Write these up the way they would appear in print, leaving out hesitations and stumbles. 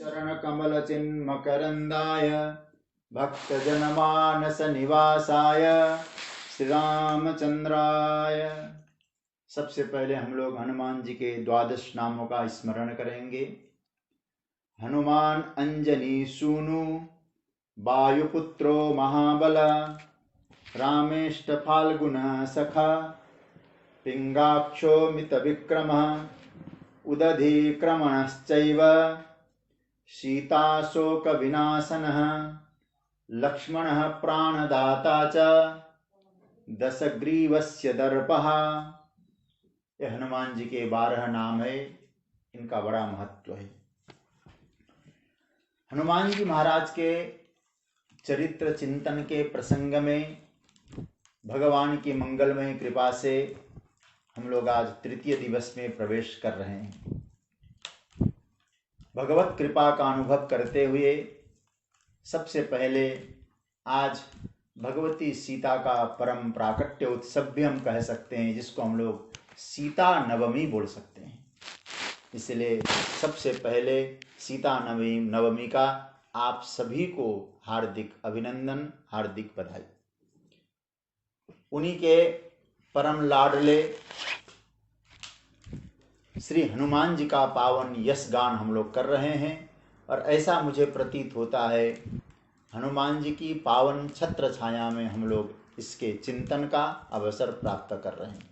चरणकमलचिन्मकरन्दाय भक्तजनमानसनिवासाय श्री रामचंद्राय। सबसे पहले हम लोग हनुमान जी के द्वादश नामों का स्मरण करेंगे। हनुमान अंजनी सूनु, वायुपुत्रो महाबल, रामेष्ट फाल्गुन सखा, पिंगाक्षो मित विक्रम, उदधिक्रमणश्चैव, सीताशोक विनाशनः, लक्ष्मणः प्राणदाता च, दशग्रीवस्य दर्पः। ये हनुमान जी के 12 नाम है। इनका बड़ा महत्व है। हनुमान जी महाराज के चरित्र चिंतन के प्रसंग में भगवान की मंगलमय कृपा से हम लोग आज तृतीय दिवस में प्रवेश कर रहे हैं। भगवत कृपा का अनुभव करते हुए सबसे पहले आज भगवती सीता का परम प्राकट्य उत्सव भी हम कह सकते हैं, जिसको हम लोग सीता नवमी बोल सकते हैं। इसलिए सबसे पहले सीता नवमी का आप सभी को हार्दिक अभिनंदन, हार्दिक बधाई। उन्हीं के परम लाडले श्री हनुमान जी का पावन यश गान हम लोग कर रहे हैं। और ऐसा मुझे प्रतीत होता है, हनुमान जी की पावन छत्र छाया में हम लोग इसके चिंतन का अवसर प्राप्त कर रहे हैं।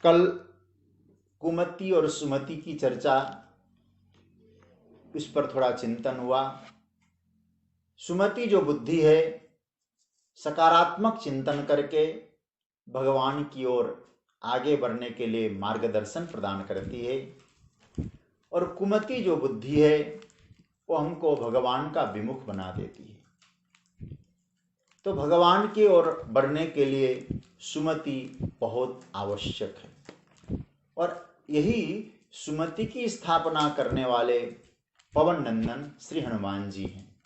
कल कुमति और सुमति की चर्चा, उस पर थोड़ा चिंतन हुआ। सुमति जो बुद्धि है, सकारात्मक चिंतन करके भगवान की ओर आगे बढ़ने के लिए मार्गदर्शन प्रदान करती है, और कुमति जो बुद्धि है वो हमको भगवान का विमुख बना देती है। तो भगवान की ओर बढ़ने के लिए सुमति बहुत आवश्यक है, और यही सुमति की स्थापना करने वाले पवन नंदन श्री हनुमान जी हैं।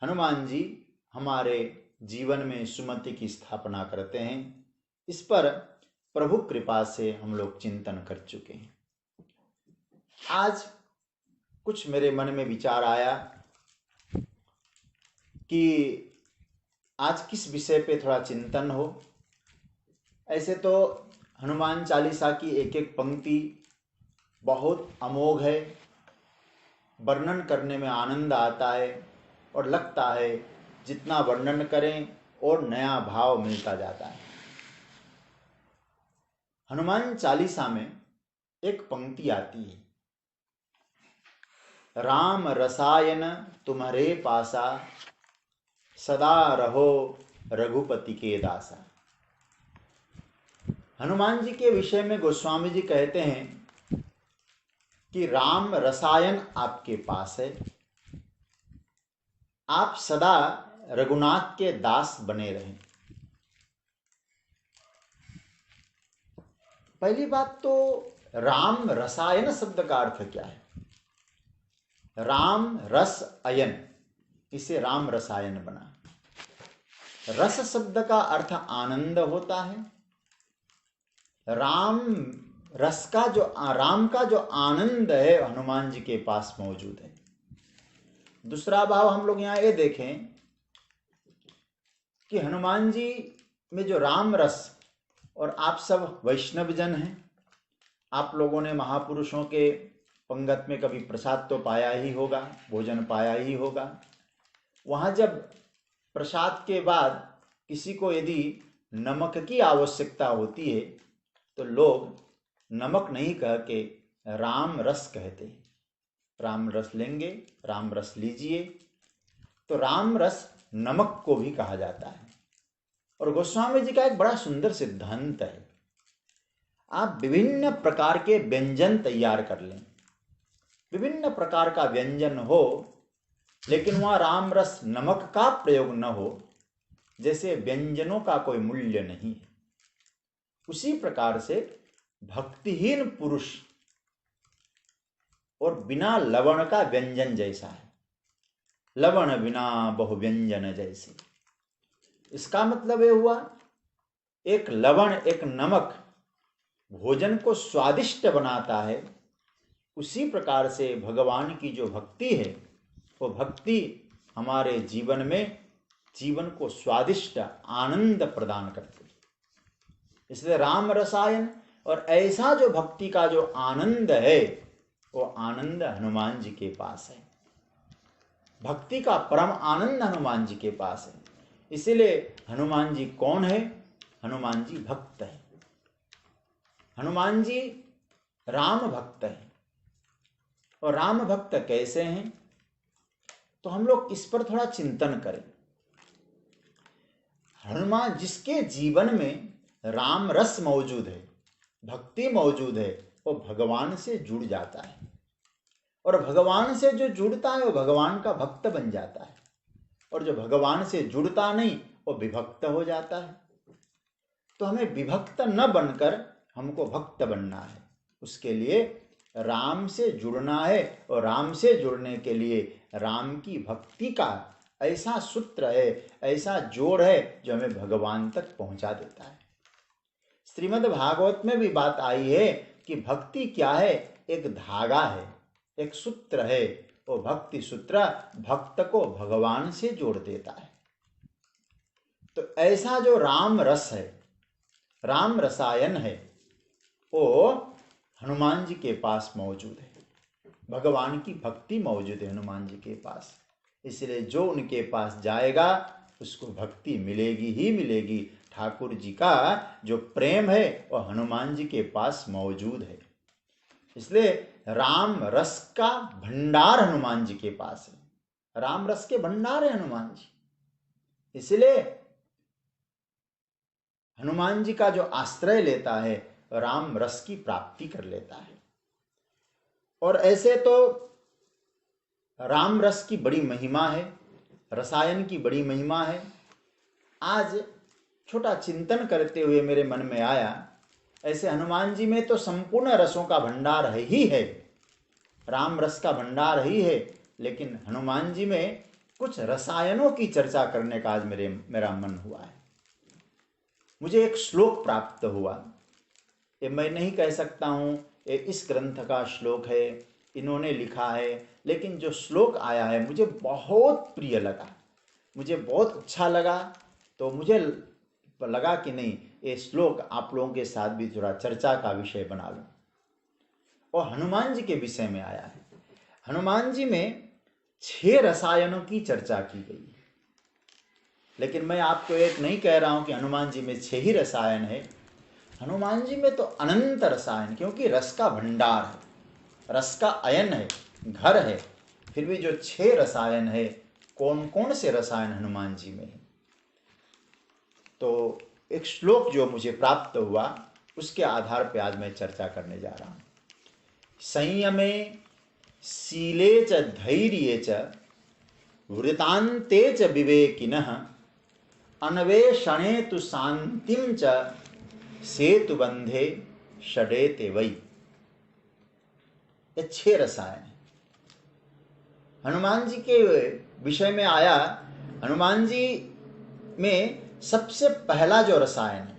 हनुमान जी हमारे जीवन में सुमति की स्थापना करते हैं। इस पर प्रभु कृपा से हम लोग चिंतन कर चुके हैं। आज कुछ मेरे मन में विचार आया कि आज किस विषय पे थोड़ा चिंतन हो। ऐसे तो हनुमान चालीसा की एक एक पंक्ति बहुत अमोघ है, वर्णन करने में आनंद आता है, और लगता है जितना वर्णन करें और नया भाव मिलता जाता है। हनुमान चालीसा में एक पंक्ति आती है, राम रसायन तुम्हारे पासा, सदा रहो रघुपति के दासा। हनुमान जी के विषय में गोस्वामी जी कहते हैं कि राम रसायन आपके पास है, आप सदा रघुनाथ के दास बने रहें। पहली बात तो राम रसायन शब्द का अर्थ क्या है? राम रस अयन, इसे राम रसायन बना। रस शब्द का अर्थ आनंद होता है। राम का जो आनंद है हनुमान जी के पास मौजूद है। दूसरा भाव हम लोग यहाँ ये देखें कि हनुमान जी में जो राम रस, और आप सब वैष्णव जन हैं, आप लोगों ने महापुरुषों के पंगत में कभी प्रसाद तो पाया ही होगा, भोजन पाया ही होगा। वहाँ जब प्रसाद के बाद किसी को यदि नमक की आवश्यकता होती है तो लोग नमक नहीं कह के राम रस कहते हैं। राम रस लेंगे, राम रस लीजिए। तो राम रस नमक को भी कहा जाता है। और गोस्वामी जी का एक बड़ा सुंदर सिद्धांत है, आप विभिन्न प्रकार के व्यंजन तैयार कर लें, विभिन्न प्रकार का व्यंजन हो, लेकिन वहाँ राम रस नमक का प्रयोग न हो, जैसे व्यंजनों का कोई मूल्य नहीं है। उसी प्रकार से भक्तिहीन पुरुष और बिना लवण का व्यंजन जैसा है, लवण बिना बहु व्यंजन जैसे। इसका मतलब ये हुआ, एक लवण, एक नमक भोजन को स्वादिष्ट बनाता है, उसी प्रकार से भगवान की जो भक्ति है वो भक्ति हमारे जीवन में जीवन को स्वादिष्ट आनंद प्रदान करती है। इसलिए राम रसायन और ऐसा जो भक्ति का जो आनंद है वो आनंद हनुमान जी के पास है। भक्ति का परम आनंद हनुमान जी के पास है। इसीलिए हनुमान जी कौन है? हनुमान जी भक्त है। हनुमान जी राम भक्त है। और राम भक्त कैसे हैं? तो हम लोग इस पर थोड़ा चिंतन करें। हनुमान जिसके जीवन में राम रस मौजूद है, भक्ति मौजूद है, वो भगवान से जुड़ जाता है। और भगवान से जो जुड़ता है वो भगवान का भक्त बन जाता है। और जो भगवान से जुड़ता नहीं वो विभक्त हो जाता है। तो हमें विभक्त न बनकर हमको भक्त बनना है। उसके लिए राम से जुड़ना है। और राम से जुड़ने के लिए राम की भक्ति का ऐसा सूत्र है, ऐसा जोड़ है जो हमें भगवान तक पहुंचा देता है। श्रीमद् भागवत में भी बात आई है कि भक्ति क्या है? एक धागा है, एक सूत्र है। वो भक्ति सूत्र भक्त को भगवान से जोड़ देता है। तो ऐसा जो राम रस है, राम रसायन है, वो हनुमान जी के पास मौजूद है। भगवान की भक्ति मौजूद है हनुमान जी के पास। इसलिए जो उनके पास जाएगा उसको भक्ति मिलेगी ही मिलेगी। ठाकुर जी का जो प्रेम है वह हनुमान जी के पास मौजूद है। इसलिए राम रस का भंडार हनुमान जी के पास है। राम रस के भंडार है हनुमान जी। इसलिए हनुमान जी का जो आश्रय लेता है राम रस की प्राप्ति कर लेता है। और ऐसे तो राम रस की बड़ी महिमा है, रसायन की बड़ी महिमा है। आज छोटा चिंतन करते हुए मेरे मन में आया, ऐसे हनुमान जी में तो संपूर्ण रसों का भंडार है ही है, राम रस का भंडार ही है। लेकिन हनुमान जी में कुछ रसायनों की चर्चा करने का आज मेरा मन हुआ है। मुझे एक श्लोक प्राप्त हुआ। ये मैं नहीं कह सकता हूँ ये इस ग्रंथ का श्लोक है, इन्होंने लिखा है, लेकिन जो श्लोक आया है मुझे बहुत प्रिय लगा, मुझे बहुत अच्छा लगा। तो मुझे लगा कि नहीं, ये श्लोक आप लोगों के साथ भी थोड़ा चर्चा का विषय बना लूं। और हनुमान जी के विषय में आया है। हनुमान जी में 6 रसायनों की चर्चा की गई है। लेकिन मैं आपको एक नहीं कह रहा हूं कि हनुमान जी में 6 ही रसायन है। हनुमान जी में तो अनंत रसायन, क्योंकि रस का भंडार है, रस का अयन है, घर है। फिर भी जो 6 रसायन है, कौन कौन से रसायन हनुमान जी में है? तो एक श्लोक जो मुझे प्राप्त हुआ उसके आधार पर आज मैं चर्चा करने जा रहा हूं। संयमे शीले च धैर्ये च वृतान्ते च विवेकिनः अन्वेषणे तु शांतिं च सेतुबंधे षडेते वै। ये 6 रसायन है। हनुमान जी के विषय में आया। हनुमान जी में सबसे पहला जो रसायन है,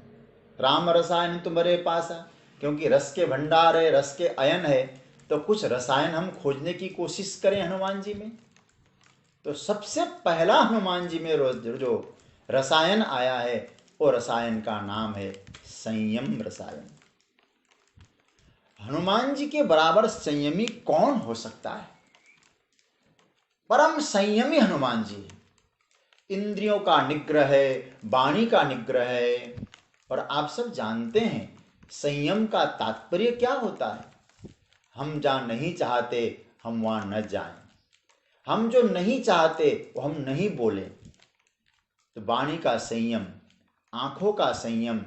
राम रसायन तुम्हारे पास है, क्योंकि रस के भंडार है, रस के अयन है। तो कुछ रसायन हम खोजने की कोशिश करें हनुमान जी में। तो सबसे पहला हनुमान जी में जो रसायन आया है वो रसायन का नाम है संयम रसायन। हनुमान जी के बराबर संयमी कौन हो सकता है? परम संयमी हनुमान जी है। इंद्रियों का निग्रह है, वाणी का निग्रह है। और आप सब जानते हैं संयम का तात्पर्य क्या होता है। हम जहां नहीं चाहते हम वहां न जाएं, हम जो नहीं चाहते वो हम नहीं बोले। तो वाणी का संयम, आंखों का संयम,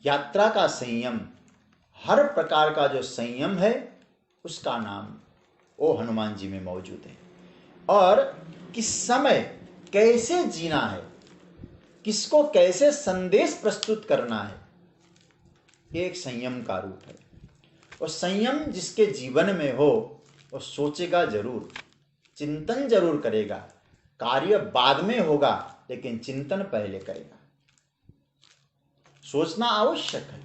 यात्रा का संयम, हर प्रकार का जो संयम है उसका नाम वो हनुमान जी में मौजूद है। और किस समय कैसे जीना है, किसको कैसे संदेश प्रस्तुत करना है, ये एक संयम का रूप है। और संयम जिसके जीवन में हो वो सोचेगा जरूर, चिंतन जरूर करेगा। कार्य बाद में होगा लेकिन चिंतन पहले करेगा। सोचना आवश्यक है।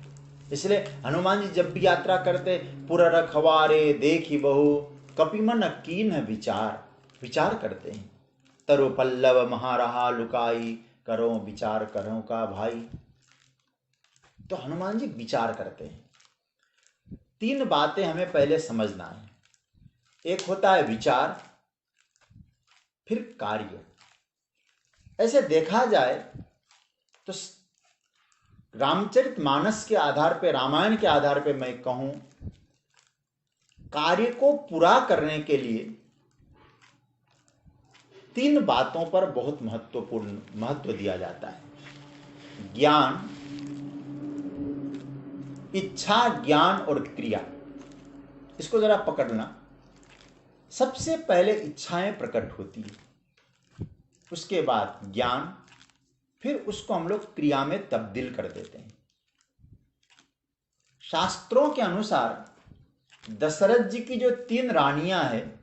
इसलिए हनुमान जी जब भी यात्रा करते, पुर रखवारे देखी बहु, कपि मन कीन विचार, विचार करते हैं। तरु पल्लव महारहा लुकाई, करो विचार करो का भाई। तो हनुमान जी विचार करते हैं। 3 बातें हमें पहले समझना है। एक होता है विचार, फिर कार्य। ऐसे देखा जाए तो रामचरितमानस के आधार पे, रामायण के आधार पे मैं कहूं, कार्य को पूरा करने के लिए 3 बातों पर बहुत महत्व दिया जाता है। ज्ञान, इच्छा, ज्ञान और क्रिया। इसको जरा पकड़ना। सबसे पहले इच्छाएं प्रकट होती है, उसके बाद ज्ञान, फिर उसको हम लोग क्रिया में तब्दील कर देते हैं। शास्त्रों के अनुसार दशरथ जी की जो 3 रानियां हैं,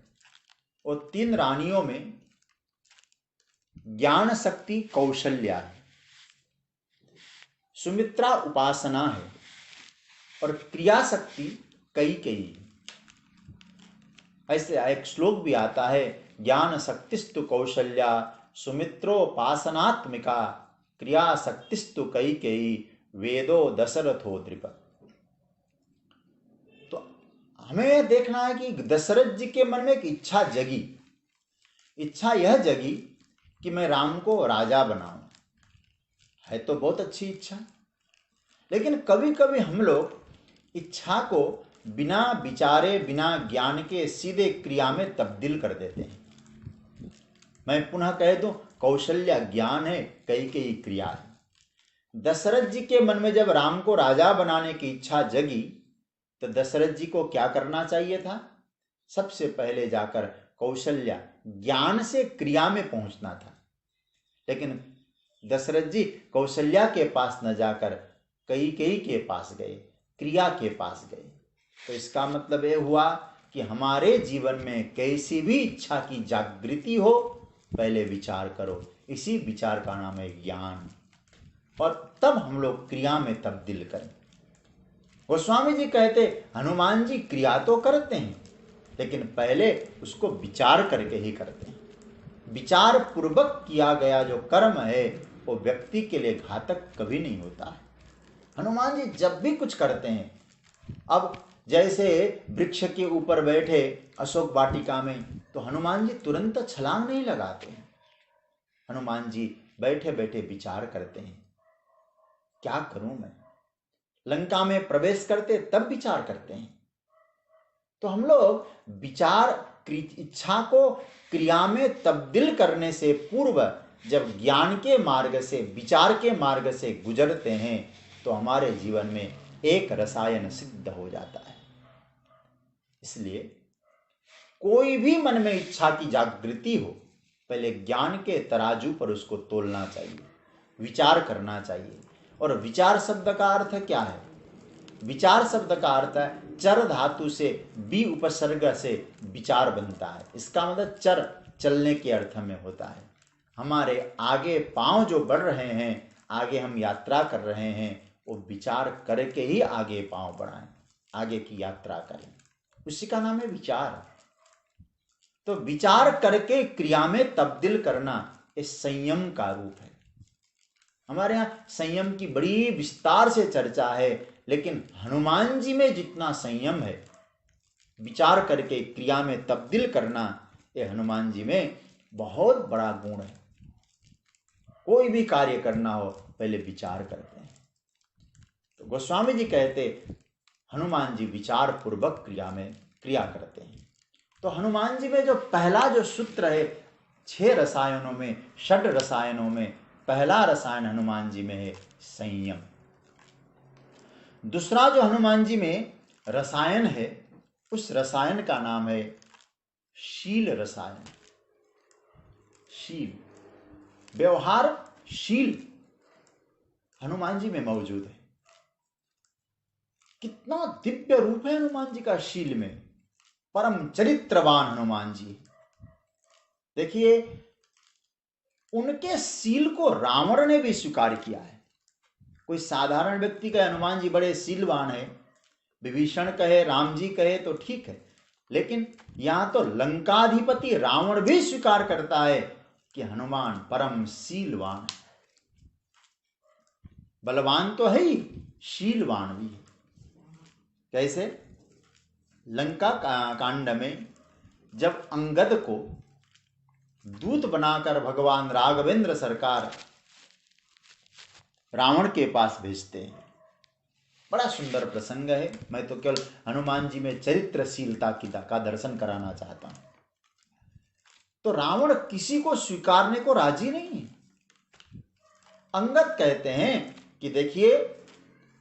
वो 3 रानियों में ज्ञान शक्ति कौशल्या है, सुमित्रा उपासना है और क्रिया शक्ति कैकेयी। ऐसे एक श्लोक भी आता है, ज्ञान शक्तिस्तु कौशल्या सुमित्रोपासनात्मिका, क्रिया शक्तिस्तु कैकेयी, वेदो दशरथो नृप। तो हमें यह देखना है कि दशरथ जी के मन में एक इच्छा जगी। इच्छा यह जगी कि मैं राम को राजा बनाऊं। है तो बहुत अच्छी इच्छा, लेकिन कभी कभी हम लोग इच्छा को बिना विचारे, बिना ज्ञान के सीधे क्रिया में तब्दील कर देते हैं। मैं पुनः कह दूं, कौशल्या ज्ञान है, कैकेयी क्रिया है। दशरथ जी के मन में जब राम को राजा बनाने की इच्छा जगी, तो दशरथ जी को क्या करना चाहिए था? सबसे पहले जाकर कौशल्या ज्ञान से क्रिया में पहुंचना था। लेकिन दशरथ जी कौशल्या के पास न जाकर कैकेयी के पास गए, क्रिया के पास गए। तो इसका मतलब यह हुआ कि हमारे जीवन में कैसी भी इच्छा की जागृति हो, पहले विचार करो। इसी विचार का नाम है ज्ञान, और तब हम लोग क्रिया में तब्दील करें। गोस्वामी जी कहते, हनुमान जी क्रिया तो करते हैं, लेकिन पहले उसको विचार करके ही करते हैं। विचार पूर्वक किया गया जो कर्म है, वो व्यक्ति के लिए घातक कभी नहीं होता है। हनुमान जी जब भी कुछ करते हैं, अब जैसे वृक्ष के ऊपर बैठे अशोक वाटिका में, तो हनुमान जी तुरंत छलांग नहीं लगाते हैं। हनुमान जी बैठे बैठे विचार करते हैं, क्या करूं मैं। लंका में प्रवेश करते तब विचार करते हैं। तो हम लोग विचार, इच्छा को क्रिया में तब्दील करने से पूर्व जब ज्ञान के मार्ग से, विचार के मार्ग से गुजरते हैं, तो हमारे जीवन में एक रसायन सिद्ध हो जाता है। इसलिए कोई भी मन में इच्छा की जागृति हो, पहले ज्ञान के तराजू पर उसको तोलना चाहिए, विचार करना चाहिए। और विचार शब्द का अर्थ क्या है? विचार शब्द का अर्थ है चर धातु से बी उपसर्ग से विचार बनता है। इसका मतलब चर, चलने के अर्थ में होता है। हमारे आगे पांव जो बढ़ रहे हैं, आगे हम यात्रा कर रहे हैं, वो विचार करके ही आगे पांव बढ़ाएं, आगे की यात्रा करें, उसी का नाम है विचार। तो विचार करके क्रिया में तब्दील करना इस संयम का रूप है। हमारे यहाँ संयम की बड़ी विस्तार से चर्चा है, लेकिन हनुमान जी में जितना संयम है, विचार करके क्रिया में तब्दील करना, ये हनुमान जी में बहुत बड़ा गुण है। कोई भी कार्य करना हो, पहले विचार करते हैं। तो गोस्वामी जी कहते, हनुमान जी विचार पूर्वक क्रिया करते हैं। तो हनुमान जी में जो पहला जो सूत्र है, 6 रसायनों में, 6 रसायनों में पहला रसायन हनुमान जी में है संयम। दूसरा जो हनुमान जी में रसायन है, उस रसायन का नाम है शील रसायन। शील, व्यवहारशील हनुमान जी में मौजूद है। कितना दिव्य रूप है हनुमान जी का शील में। परम चरित्रवान हनुमान जी। देखिए, उनके शील को रावण ने भी स्वीकार किया है। कोई साधारण व्यक्ति कहे हनुमान जी बड़े शीलवान है, विभीषण कहे, राम जी कहे तो ठीक है, लेकिन यहां तो लंकाधिपति रावण भी स्वीकार करता है कि हनुमान परम शीलवान है। बलवान तो है ही, शीलवान भी है। कैसे? लंका कांड में जब अंगद को दूत बनाकर भगवान राघवेंद्र सरकार रावण के पास भेजते हैं, बड़ा सुंदर प्रसंग है। मैं तो केवल हनुमान जी में चरित्रशीलता का दर्शन कराना चाहता हूं। तो रावण किसी को स्वीकारने को राजी नहीं है। अंगद कहते हैं कि देखिए,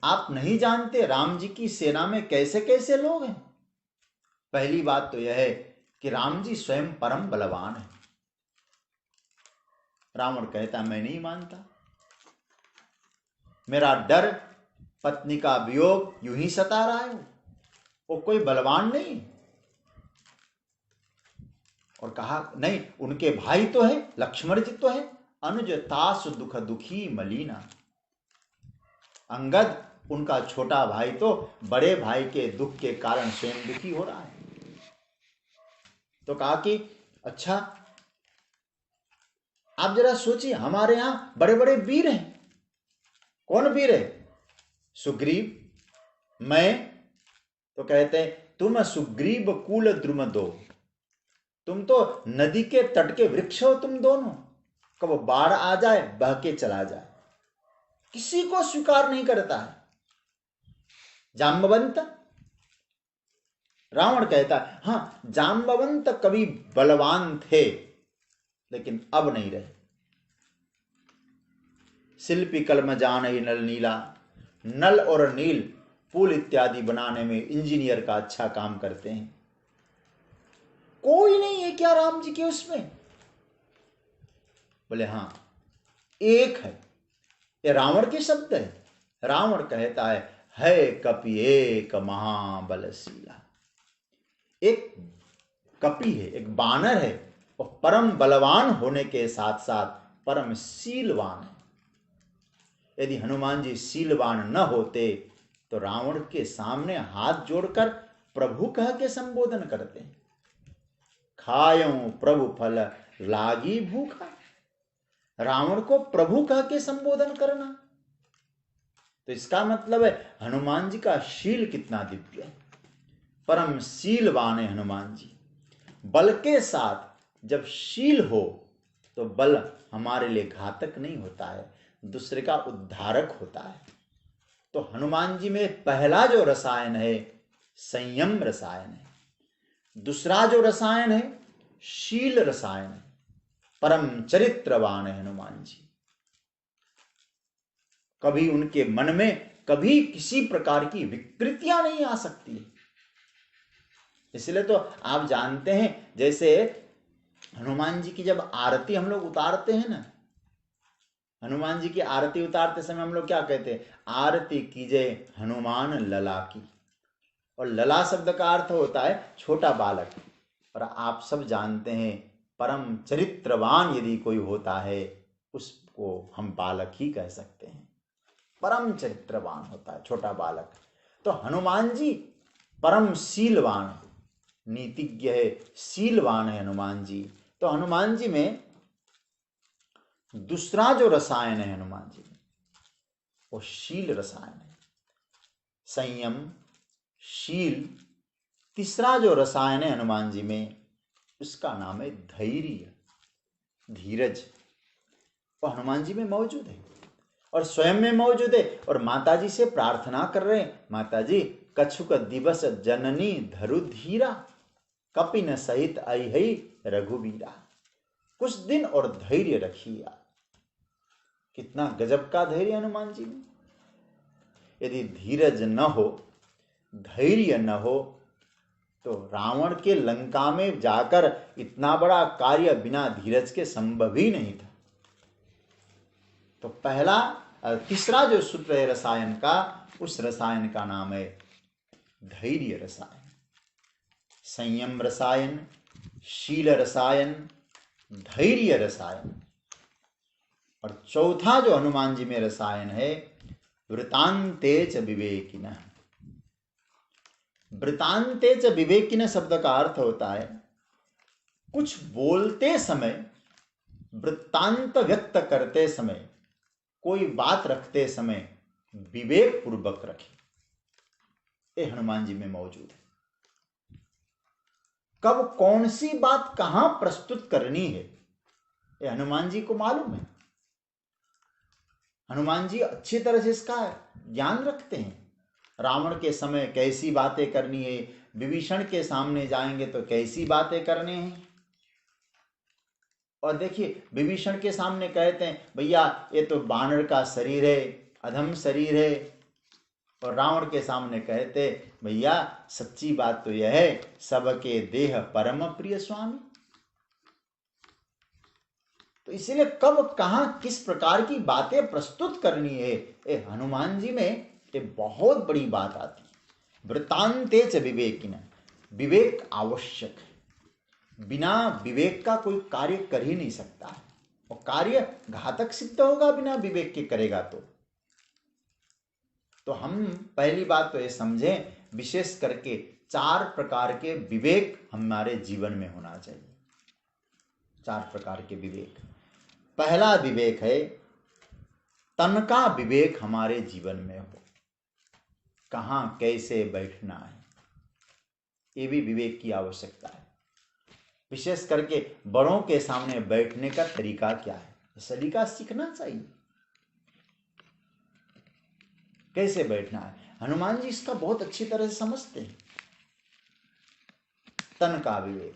आप नहीं जानते राम जी की सेना में कैसे कैसे लोग हैं। पहली बात तो यह है कि राम जी स्वयं परम बलवान है। रावण कहता मैं नहीं मानता, मेरा डर, पत्नी का वियोग यूं ही सता रहा है, वो कोई बलवान नहीं। और कहा नहीं, उनके भाई तो है, लक्ष्मण जी तो है, अनुज तासु दुख दुखी मलीना। अंगद उनका छोटा भाई तो बड़े भाई के दुख के कारण स्वयं दुखी हो रहा है। तो कहा कि अच्छा, आप जरा सोचिए, हमारे यहां बड़े बड़े वीर हैं। कौन वीर है? सुग्रीव, मैं। तो कहते हैं तुम सुग्रीव कुल द्रुम दो, तुम तो नदी के तट के वृक्ष हो तुम दोनों, कब बाढ़ आ जाए बह के चला जाए, किसी को स्वीकार नहीं करता है। जाम्बवंत, रावण कहता है हाँ, जाम्बवंत कभी बलवान थे, लेकिन अब नहीं रहे। शिल्पी कलम जान ही नल नीला, नल और नील पुल इत्यादि बनाने में इंजीनियर का अच्छा काम करते हैं। कोई नहीं है क्या राम जी के उसमें? बोले हाँ, एक है। ये रावण के शब्द है। रावण कहता है कपि एक महाबलशीला। एक कपि है, एक बानर है, और परम बलवान होने के साथ साथ परम शीलवान है। यदि हनुमान जी शीलवान न होते तो रावण के सामने हाथ जोड़कर प्रभु कह के संबोधन करते हैं, खायूं प्रभु फल लागी भूखा। रावण को प्रभु कह के संबोधन करना, तो इसका मतलब है हनुमान जी का शील कितना दिव्य है। परम शीलवान है हनुमान जी। बल के साथ जब शील हो तो बल हमारे लिए घातक नहीं होता है, दूसरे का उद्धारक होता है। तो हनुमान जी में पहला जो रसायन है संयम रसायन है, दूसरा जो रसायन है शील रसायन है। परम चरित्रवान है हनुमान जी। कभी उनके मन में कभी किसी प्रकार की विकृतियां नहीं आ सकती। इसलिए तो आप जानते हैं, जैसे हनुमान जी की जब आरती हम लोग उतारते हैं ना, हनुमान जी की आरती उतारते समय हम लोग क्या कहते हैं? आरती कीजिए हनुमान लला की। और लला शब्द का अर्थ होता है छोटा बालक। और आप सब जानते हैं परम चरित्रवान यदि कोई होता है उसको हम बालक ही कह सकते हैं। परम चरित्रवान होता है छोटा बालक। तो हनुमान जी परम शीलवान है, नीतिज्ञ है, शीलवान है हनुमान जी। तो हनुमान जी में दूसरा जो रसायन है हनुमान जी में वो शील रसायन है, संयम, शील। तीसरा जो रसायन है हनुमान जी में उसका नाम है धैर्य, धीरज। वो हनुमान जी में मौजूद है और स्वयं में मौजूद है। और माता जी से प्रार्थना कर रहे हैं, माता जी कछुक दिवस जननी धरु धीरा, कपिन सहित आई है रघुवीरा। कुछ दिन और धैर्य रखिए। कितना गजब का धैर्य हनुमान जी में। यदि धीरज न हो, धैर्य न हो, तो रावण के लंका में जाकर इतना बड़ा कार्य बिना धीरज के संभव ही नहीं था। तो पहला तीसरा जो सूत्र है रसायन का, उस रसायन का नाम है धैर्य रसायन, संयम रसायन, शील रसायन, धैर्य रसायन। और चौथा जो हनुमान जी में रसायन है वृतांते च विवेकिनः। वृतांते च विवेकिनः शब्द का अर्थ होता है कुछ बोलते समय, वृत्तांत व्यक्त करते समय, कोई बात रखते समय विवेक पूर्वक रखे। ये हनुमान जी में मौजूद है। कब कौन सी बात कहां प्रस्तुत करनी है ये हनुमान जी को मालूम है। हनुमान जी अच्छी तरह से इसका ज्ञान रखते हैं। रावण के समय कैसी बातें करनी है, विभीषण के सामने जाएंगे तो कैसी बातें करने हैं। और देखिए विभीषण के सामने कहते हैं भैया ये तो बानर का शरीर है, अधम शरीर है, और रावण के सामने कहते भैया सच्ची बात तो यह है सबके देह परम प्रिय स्वामी। तो इसीलिए कब कहां किस प्रकार की बातें प्रस्तुत करनी है ये हनुमान जी में ये बहुत बड़ी बात आती है। वृत्तांते च विवेकिनः, विवेक आवश्यक है। बिना विवेक का कोई कार्य कर ही नहीं सकता है, और कार्य घातक सिद्ध होगा बिना विवेक के करेगा तो हम पहली बात तो ये समझें, विशेष करके 4 प्रकार के विवेक हमारे जीवन में होना चाहिए। 4 प्रकार के विवेक। पहला विवेक है तन का विवेक हमारे जीवन में हो, कहां कैसे बैठना है, ये भी विवेक की आवश्यकता है। विशेष करके बड़ों के सामने बैठने का तरीका क्या है, सलीका सीखना चाहिए, कैसे बैठना है। हनुमान जी इसका बहुत अच्छी तरह से समझते हैं। तन का विवेक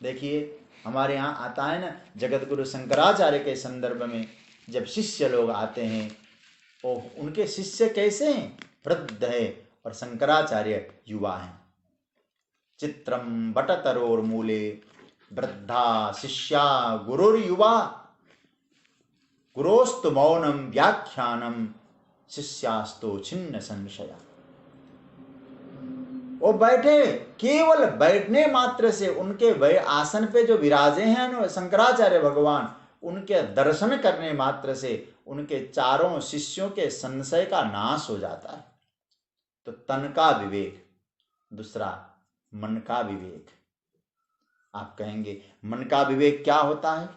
देखिए हमारे यहाँ आता है ना, जगत गुरु शंकराचार्य के संदर्भ में जब शिष्य लोग आते हैं और उनके शिष्य कैसे हैं, वृद्ध है और शंकराचार्य युवा हैं। चित्रम बटतरोर्मूले वृद्धा शिष्या गुरुर्युवा, गुरोस्तु मौनम व्याख्यानम शिष्यास्तो छिन्न संशया। वो बैठे, केवल बैठने मात्र से उनके वह आसन पे जो विराजे हैं शंकराचार्य भगवान, उनके दर्शन करने मात्र से उनके चारों शिष्यों के संशय का नाश हो जाता है। तो तन का विवेक। दूसरा मन का विवेक। आप कहेंगे मन का विवेक क्या होता है?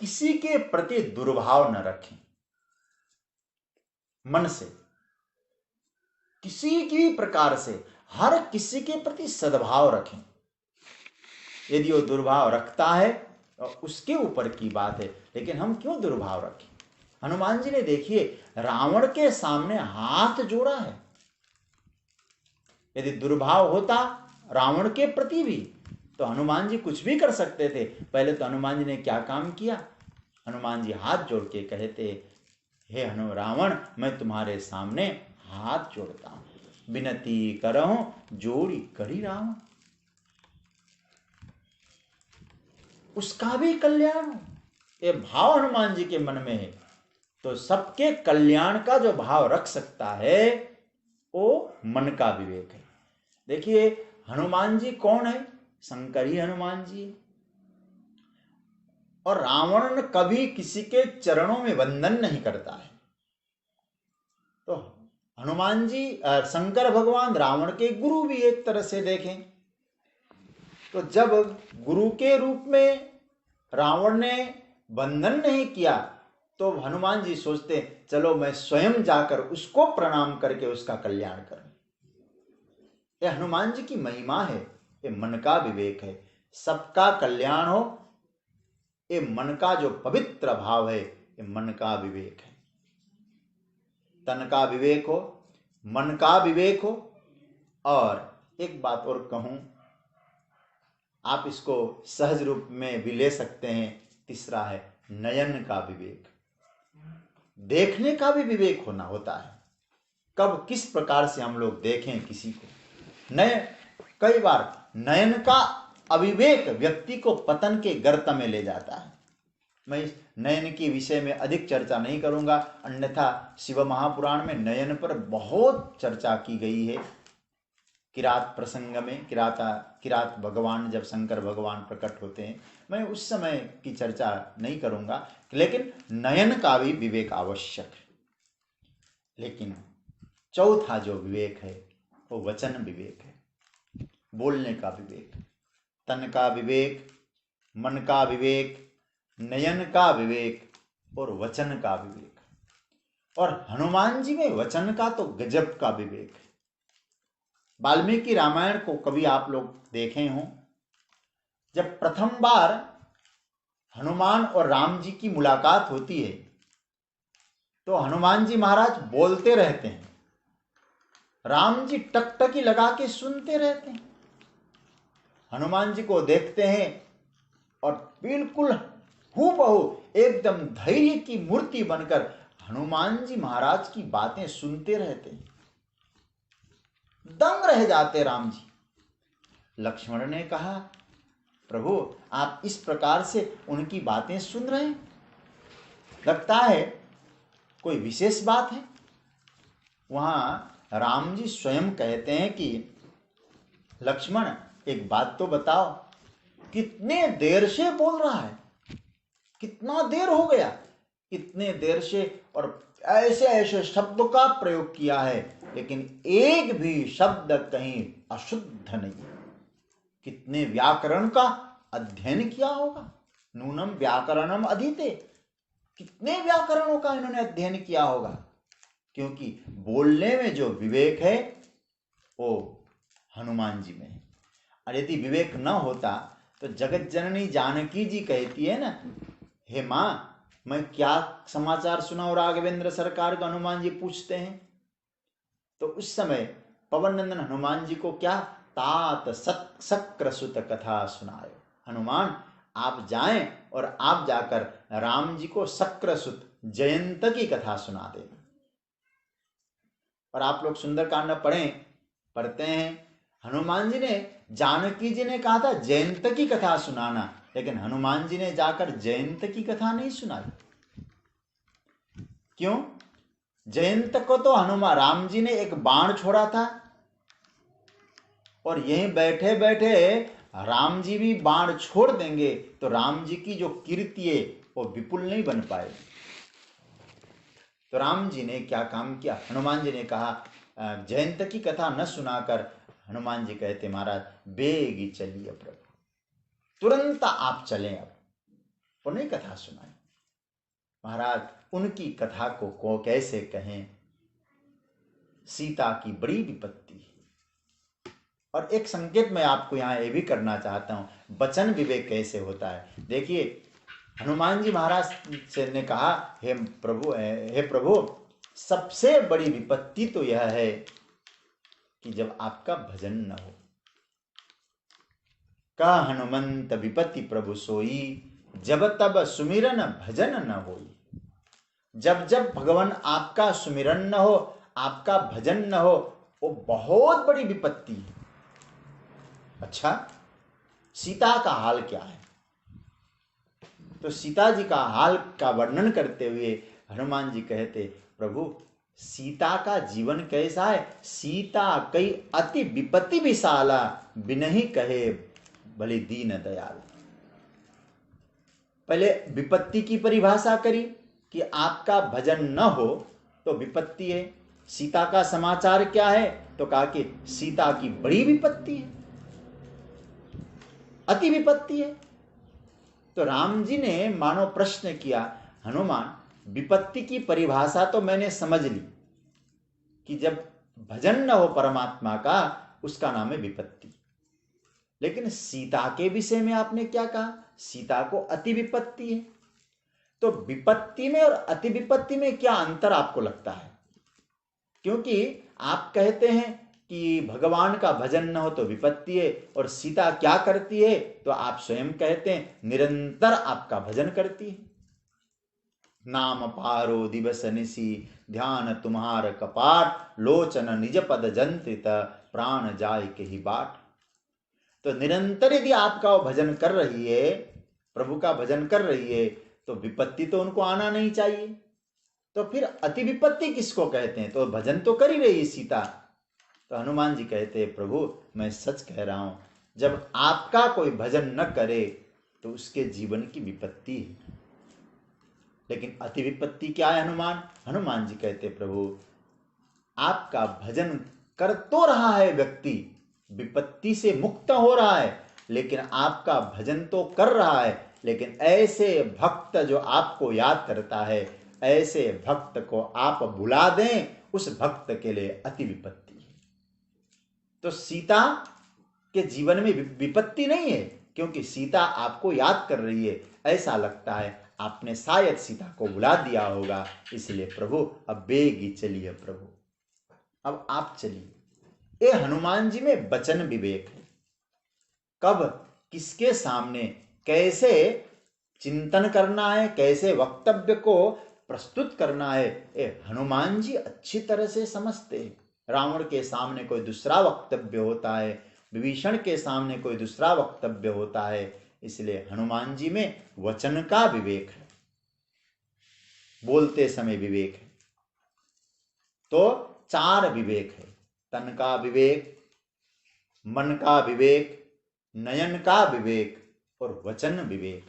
किसी के प्रति दुर्भाव न रखें, मन से किसी की प्रकार से हर किसी के प्रति सद्भाव रखें। यदि वो दुर्भाव रखता है तो उसके ऊपर की बात है, लेकिन हम क्यों दुर्भाव रखें। हनुमान जी ने देखिए रावण के सामने हाथ जोड़ा है। यदि दुर्भाव होता रावण के प्रति भी तो हनुमान जी कुछ भी कर सकते थे। पहले तो हनुमान जी ने क्या काम किया, हनुमान जी हाथ जोड़ के कहते हे रावण मैं तुम्हारे सामने हाथ जोड़ता हूं, विनती करहूं जोड़ी करी रावण। उसका भी कल्याण हो, ये भाव हनुमान जी के मन में है। तो सबके कल्याण का जो भाव रख सकता है वो मन का विवेक है। देखिए हनुमान जी कौन है? शंकर ही हनुमान जी है। और रावण कभी किसी के चरणों में वंदन नहीं करता है। तो हनुमान जी शंकर भगवान रावण के गुरु भी एक तरह से देखें तो जब गुरु के रूप में रावण ने वंदन नहीं किया तो हनुमान जी सोचते चलो मैं स्वयं जाकर उसको प्रणाम करके उसका कल्याण करूं। यह हनुमान जी की महिमा है, ये मन का विवेक है। सबका कल्याण हो, ये मन का जो पवित्र भाव है, ये मन का विवेक है। तन का विवेक हो, मन का विवेक हो। और एक बात और कहूं, आप इसको सहज रूप में भी ले सकते हैं। तीसरा है नयन का विवेक। देखने का भी विवेक होना होता है। कब किस प्रकार से हम लोग देखें किसी को। कई बार नयन का अविवेक व्यक्ति को पतन के गर्त में ले जाता है। मैं इस नयन के विषय में अधिक चर्चा नहीं करूंगा, अन्यथा शिव महापुराण में नयन पर बहुत चर्चा की गई है। किरात प्रसंग में किरात भगवान जब शंकर भगवान प्रकट होते हैं, मैं उस समय की चर्चा नहीं करूंगा, लेकिन नयन का भी विवेक आवश्यक है। लेकिन चौथा जो विवेक है वो वचन विवेक है, बोलने का विवेक, तन का विवेक, मन का विवेक, नयन का विवेक और वचन का विवेक। और हनुमान जी में वचन का तो गजब का विवेक है। वाल्मीकि रामायण को कभी आप लोग देखे हों, जब प्रथम बार हनुमान और राम जी की मुलाकात होती है तो हनुमान जी महाराज बोलते रहते हैं, राम जी टकटकी लगा के सुनते रहते हैं। हनुमान जी को देखते हैं और बिल्कुल हूबहू एकदम धैर्य की मूर्ति बनकर हनुमान जी महाराज की बातें सुनते रहते हैं। दंग रह जाते राम जी। लक्ष्मण ने कहा, प्रभु आप इस प्रकार से उनकी बातें सुन रहे हैं, लगता है कोई विशेष बात है। वहां राम जी स्वयं कहते हैं कि लक्ष्मण एक बात तो बताओ, कितने देर से बोल रहा है, कितना देर हो गया, कितने देर से, और ऐसे ऐसे शब्दों का प्रयोग किया है लेकिन एक भी शब्द कहीं अशुद्ध नहीं। कितने व्याकरण का अध्ययन किया होगा, नूनम व्याकरणम अधीते, कितने व्याकरणों का इन्होंने अध्ययन किया होगा। क्योंकि बोलने में जो विवेक है वो हनुमान जी में है। और यदि विवेक न होता तो जगत जननी जानकी जी कहती है ना, हे माँ मैं क्या समाचार सुनाऊं राघवेंद्र सरकार को, हनुमान जी पूछते हैं। तो उस समय पवन नंदन हनुमान जी को क्या तात शक्र सुत कथा सुनाए, हनुमान आप जाएं और आप जाकर राम जी को शक्र सुत जयंत की कथा सुना दें। और आप लोग सुंदरकांड पढ़ते हैं, हनुमान जी ने, जानकी जी ने कहा था जयंत की कथा सुनाना, लेकिन हनुमान जी ने जाकर जयंत की कथा नहीं सुनाई। क्यों? जयंत को तो हनुमान राम जी ने एक बाण छोड़ा था और यहीं बैठे बैठे राम जी भी बाण छोड़ देंगे तो राम जी की जो कीर्ति है वो विपुल नहीं बन पाएगी। तो राम जी ने क्या काम किया, हनुमान जी ने कहा जयंत की कथा न सुनाकर हनुमान जी कहते महाराज बेगी चलिए प्रभु, तुरंत आप चलें, अब वो नहीं कथा सुनाई। महाराज उनकी कथा को कैसे कहें, सीता की बड़ी विपत्ति। और एक संकेत मैं आपको यहां यह भी करना चाहता हूं, वचन विवेक कैसे होता है। देखिए हनुमान जी महाराज से ने कहा, हे प्रभु सबसे बड़ी विपत्ति तो यह है कि जब आपका भजन न हो। का हनुमंत विपत्ति प्रभु सोई, जब तब सुमिरन भजन न होई। जब जब भगवान आपका सुमिरन न हो, आपका भजन न हो, वो बहुत बड़ी विपत्ति है। अच्छा सीता का हाल क्या है? तो सीता जी का हाल का वर्णन करते हुए हनुमान जी कहते, प्रभु सीता का जीवन कैसा है, सीता कई अति विपत्ति विशाला, बिनहि कहे भली दीन दयाल। पहले विपत्ति की परिभाषा करी कि आपका भजन न हो तो विपत्ति है। सीता का समाचार क्या है? तो कहा कि सीता की बड़ी विपत्ति है, अति विपत्ति है। तो राम जी ने मानो प्रश्न किया, हनुमान विपत्ति की परिभाषा तो मैंने समझ ली कि जब भजन न हो परमात्मा का, उसका नाम है विपत्ति। लेकिन सीता के विषय में आपने क्या कहा? सीता को अति विपत्ति है। तो विपत्ति में और अति विपत्ति में क्या अंतर आपको लगता है? क्योंकि आप कहते हैं कि भगवान का भजन न हो तो विपत्ति है, और सीता क्या करती है? तो आप स्वयं कहते हैं निरंतर आपका भजन करती है। नाम पारो दिवस निसी, ध्यान तुम्हार कपाट, लोचन निज पद जंत्रित, प्राण जाय के ही बाट। तो निरंतर यदि आपका वो भजन कर रही है, प्रभु का भजन कर रही है, तो विपत्ति तो उनको आना नहीं चाहिए। तो फिर अति विपत्ति किसको कहते हैं? तो भजन तो कर ही रही सीता। तो हनुमान जी कहते, प्रभु मैं सच कह रहा हूं, जब आपका कोई भजन न करे तो उसके जीवन की विपत्ति है। लेकिन अति विपत्ति क्या है हनुमान? हनुमान जी कहते, प्रभु आपका भजन कर तो रहा है व्यक्ति, विपत्ति से मुक्त हो रहा है, लेकिन आपका भजन तो कर रहा है, लेकिन ऐसे भक्त जो आपको याद करता है, ऐसे भक्त को आप भुला दें, उस भक्त के लिए अति विपत्ति है। तो सीता के जीवन में विपत्ति नहीं है, क्योंकि सीता आपको याद कर रही है। ऐसा लगता है आपने शायद सीता को भुला दिया होगा, इसलिए प्रभु अब बेगी चलिए प्रभु, अब आप चलिए। ये हनुमान जी में वचन विवेक है, कब किसके सामने कैसे चिंतन करना है, कैसे वक्तव्य को प्रस्तुत करना है, ये हनुमान जी अच्छी तरह से समझते हैं। रावण के सामने कोई दूसरा वक्तव्य होता है, विभीषण के सामने कोई दूसरा वक्तव्य होता है, इसलिए हनुमान जी में वचन का विवेक है, बोलते समय विवेक है। तो 4 विवेक है, तन का विवेक, मन का विवेक, नयन का विवेक और वचन विवेक।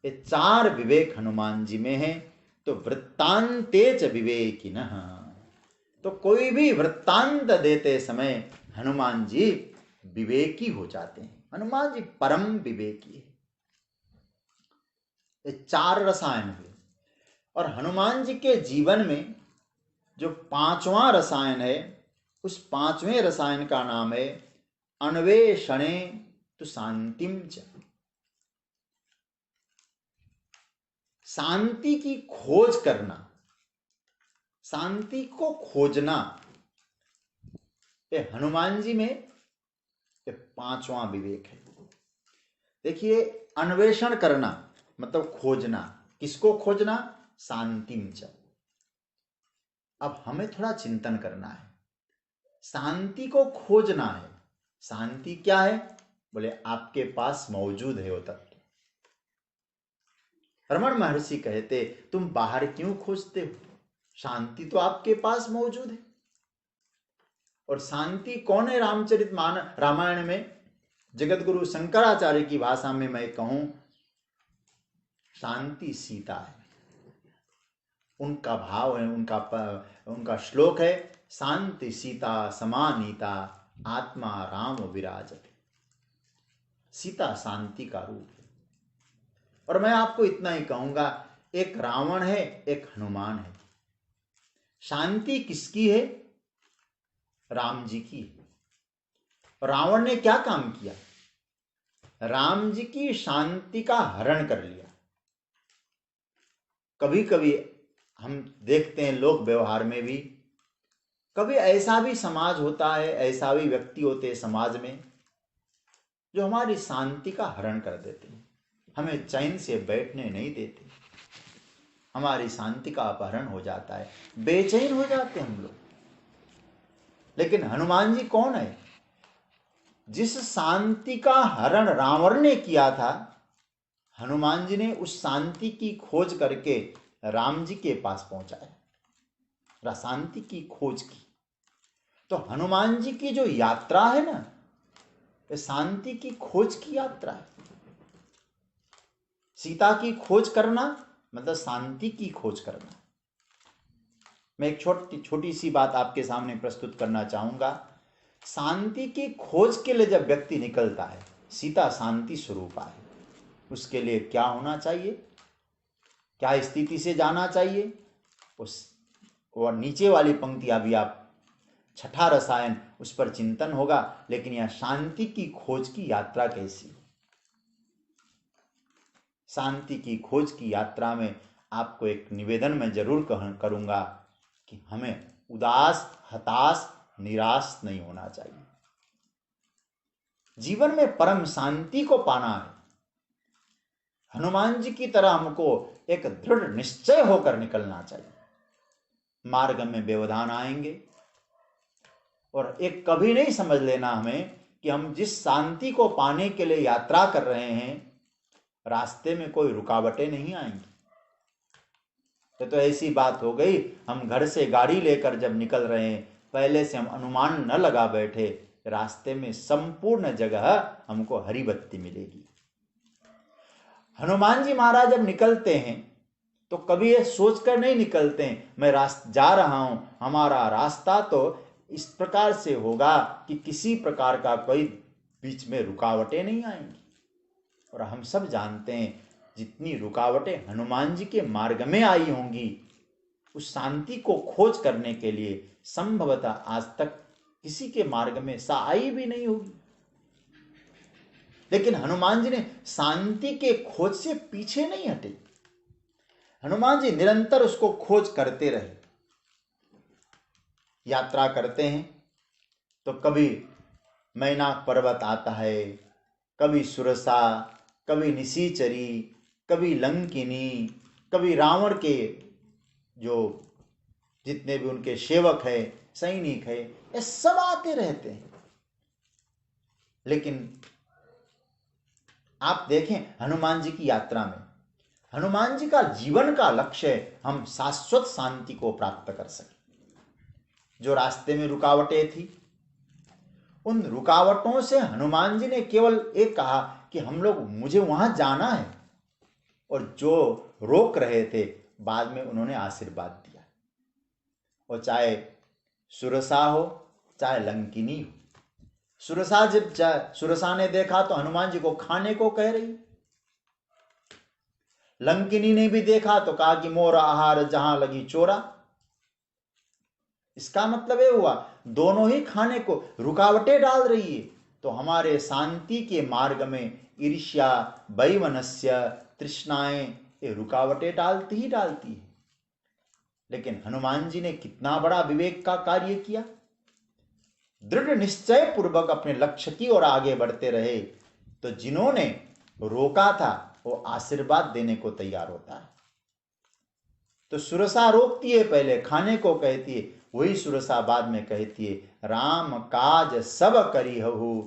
ये 4 विवेक हनुमान जी में है। तो वृत्तांतेच विवेकिनः, तो कोई भी वृत्तांत देते समय हनुमान जी विवेकी हो जाते हैं। हनुमान जी परम विवेकी है। ये 4 रसायन हुए। और हनुमान जी के जीवन में जो 5वां रसायन है, उस 5वें रसायन का नाम है अन्वेषणे तो शांतिम च, शांति की खोज करना, शांति को खोजना। ये हनुमान जी में ये 5वां विवेक है। देखिए, अन्वेषण करना मतलब खोजना, किसको खोजना? शांतिम च। अब हमें थोड़ा चिंतन करना है, शांति को खोजना है। शांति क्या है? बोले आपके पास मौजूद है वो तत्व। रमण महर्षि कहते तुम बाहर क्यों खोजते हो, शांति तो आपके पास मौजूद है। और शांति कौन है? रामायण में जगत गुरु शंकराचार्य की भाषा में मैं कहूं, शांति सीता है। उनका भाव है, उनका श्लोक है, शांति सीता समानीता आत्मा राम विराजते। सीता शांति का रूप है। और मैं आपको इतना ही कहूंगा, एक रावण है, एक हनुमान है। शांति किसकी है? राम जी की। रावण ने क्या काम किया? राम जी की शांति का हरण कर लिया। कभी कभी हम देखते हैं लोक व्यवहार में भी, कभी ऐसा भी समाज होता है, ऐसा भी व्यक्ति होते हैं समाज में जो हमारी शांति का हरण कर देते हैं, हमें चैन से बैठने नहीं देते, हमारी शांति का अपहरण हो जाता है, बेचैन हो जाते हैं हम लोग। लेकिन हनुमान जी कौन है? जिस शांति का हरण रावण ने किया था, हनुमान जी ने उस शांति की खोज करके राम जी के पास पहुंचाया, शांति की खोज की। तो हनुमान जी की जो यात्रा है ना, ये शांति की खोज की यात्रा है। सीता की खोज करना मतलब शांति की खोज करना। मैं एक छोटी सी बात आपके सामने प्रस्तुत करना चाहूंगा। शांति की खोज के लिए जब व्यक्ति निकलता है, सीता शांति स्वरूपा है, उसके लिए क्या होना चाहिए, क्या स्थिति से जाना चाहिए? और नीचे वाली पंक्तियां भी आप 6ठा रसायन, उस पर चिंतन होगा। लेकिन यह शांति की खोज की यात्रा कैसी? शांति की खोज की यात्रा में आपको एक निवेदन मैं जरूर करूंगा कि हमें उदास, हताश, निराश नहीं होना चाहिए। जीवन में परम शांति को पाना है। हनुमान जी की तरह हमको एक दृढ़ निश्चय होकर निकलना चाहिए। मार्ग में व्यवधान आएंगे और एक कभी नहीं समझ लेना हमें कि हम जिस शांति को पाने के लिए यात्रा कर रहे हैं, रास्ते में कोई रुकावटें नहीं आएंगी। तो ऐसी बात हो गई, हम घर से गाड़ी लेकर जब निकल रहे हैं, पहले से हम अनुमान न लगा बैठे, रास्ते में संपूर्ण जगह हमको हरी बत्ती मिलेगी। हनुमान जी महाराज जब निकलते हैं तो कभी ये सोच कर नहीं निकलते हैं मैं जा रहा हूं, हमारा रास्ता तो इस प्रकार से होगा कि किसी प्रकार का कोई बीच में रुकावटें नहीं आएंगी। और हम सब जानते हैं जितनी रुकावटें हनुमान जी के मार्ग में आई होंगी, उस शांति को खोज करने के लिए संभवतः आज तक किसी के मार्ग में सा आई भी नहीं होगी। लेकिन हनुमान जी ने शांति के खोज से पीछे नहीं हटे। हनुमान जी निरंतर उसको खोज करते रहे। यात्रा करते हैं तो कभी मैनाक पर्वत आता है, कभी सुरसा, कभी निशीचरी, कभी लंकिनी, कभी रावण के जो जितने भी उनके सेवक है, सैनिक है, ये सब आते रहते हैं। लेकिन आप देखें हनुमान जी की यात्रा में, हनुमान जी का जीवन का लक्ष्य है हम शाश्वत शांति को प्राप्त कर सकें। जो रास्ते में रुकावटें थी, उन रुकावटों से हनुमान जी ने केवल एक कहा कि हम लोग, मुझे वहां जाना है। और जो रोक रहे थे बाद में उन्होंने आशीर्वाद दिया। और चाहे सुरसा हो चाहे लंकिनी हो, सुरसा जब सुरसा ने देखा तो हनुमान जी को खाने को कह रही, लंकिनी ने भी देखा तो कहा कि मोर आहार जहां लगी चोरा। इसका मतलब ये हुआ दोनों ही खाने को रुकावटें डाल रही है। तो हमारे शांति के मार्ग में ईर्ष्या, वैमनस्य, तृष्णाएं ये रुकावटें डालती ही डालती है। लेकिन हनुमान जी ने कितना बड़ा विवेक का कार्य किया। दृढ़ निश्चय पूर्वक अपने लक्ष्य की ओर आगे बढ़ते रहे। तो जिन्होंने रोका था वो आशीर्वाद देने को तैयार होता है। तो सुरसा रोकती है, पहले खाने को कहती है, वही सुरसा बाद में कहती है राम काज सब करी हहु,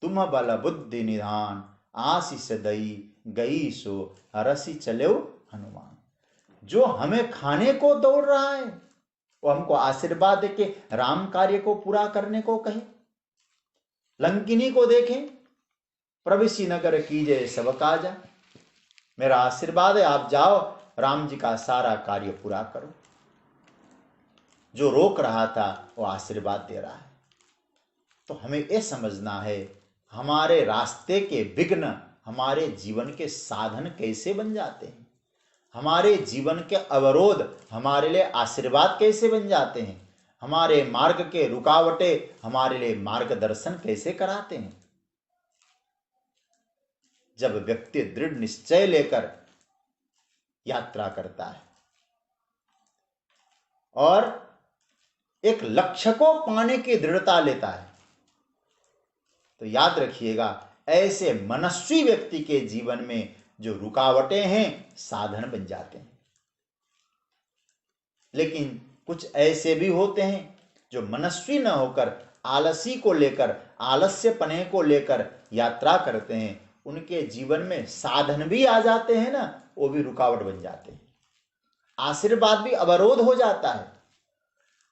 तुम बल बुद्धि निधान, आशीष दई गई सो हरसी चले हनुमान। जो हमें खाने को दौड़ रहा है वो हमको आशीर्वाद देके राम कार्य को पूरा करने को कहे। लंकिनी को देखें, प्रविशि नगर कीजिए सब काजा, मेरा आशीर्वाद है आप जाओ राम जी का सारा कार्य पूरा करो। जो रोक रहा था वो आशीर्वाद दे रहा है। तो हमें यह समझना है हमारे रास्ते के विघ्न हमारे जीवन के साधन कैसे बन जाते हैं, हमारे जीवन के अवरोध हमारे लिए आशीर्वाद कैसे बन जाते हैं, हमारे मार्ग के रुकावटें हमारे लिए मार्गदर्शन कैसे कराते हैं। जब व्यक्ति दृढ़ निश्चय लेकर यात्रा करता है और एक लक्ष्य को पाने की दृढ़ता लेता है, तो याद रखिएगा ऐसे मनस्वी व्यक्ति के जीवन में जो रुकावटें हैं साधन बन जाते हैं। लेकिन कुछ ऐसे भी होते हैं जो मनस्वी न होकर आलसी को लेकर, आलस्यपने को लेकर यात्रा करते हैं, उनके जीवन में साधन भी आ जाते हैं ना, वो भी रुकावट बन जाते हैं। आशीर्वाद भी अवरोध हो जाता है,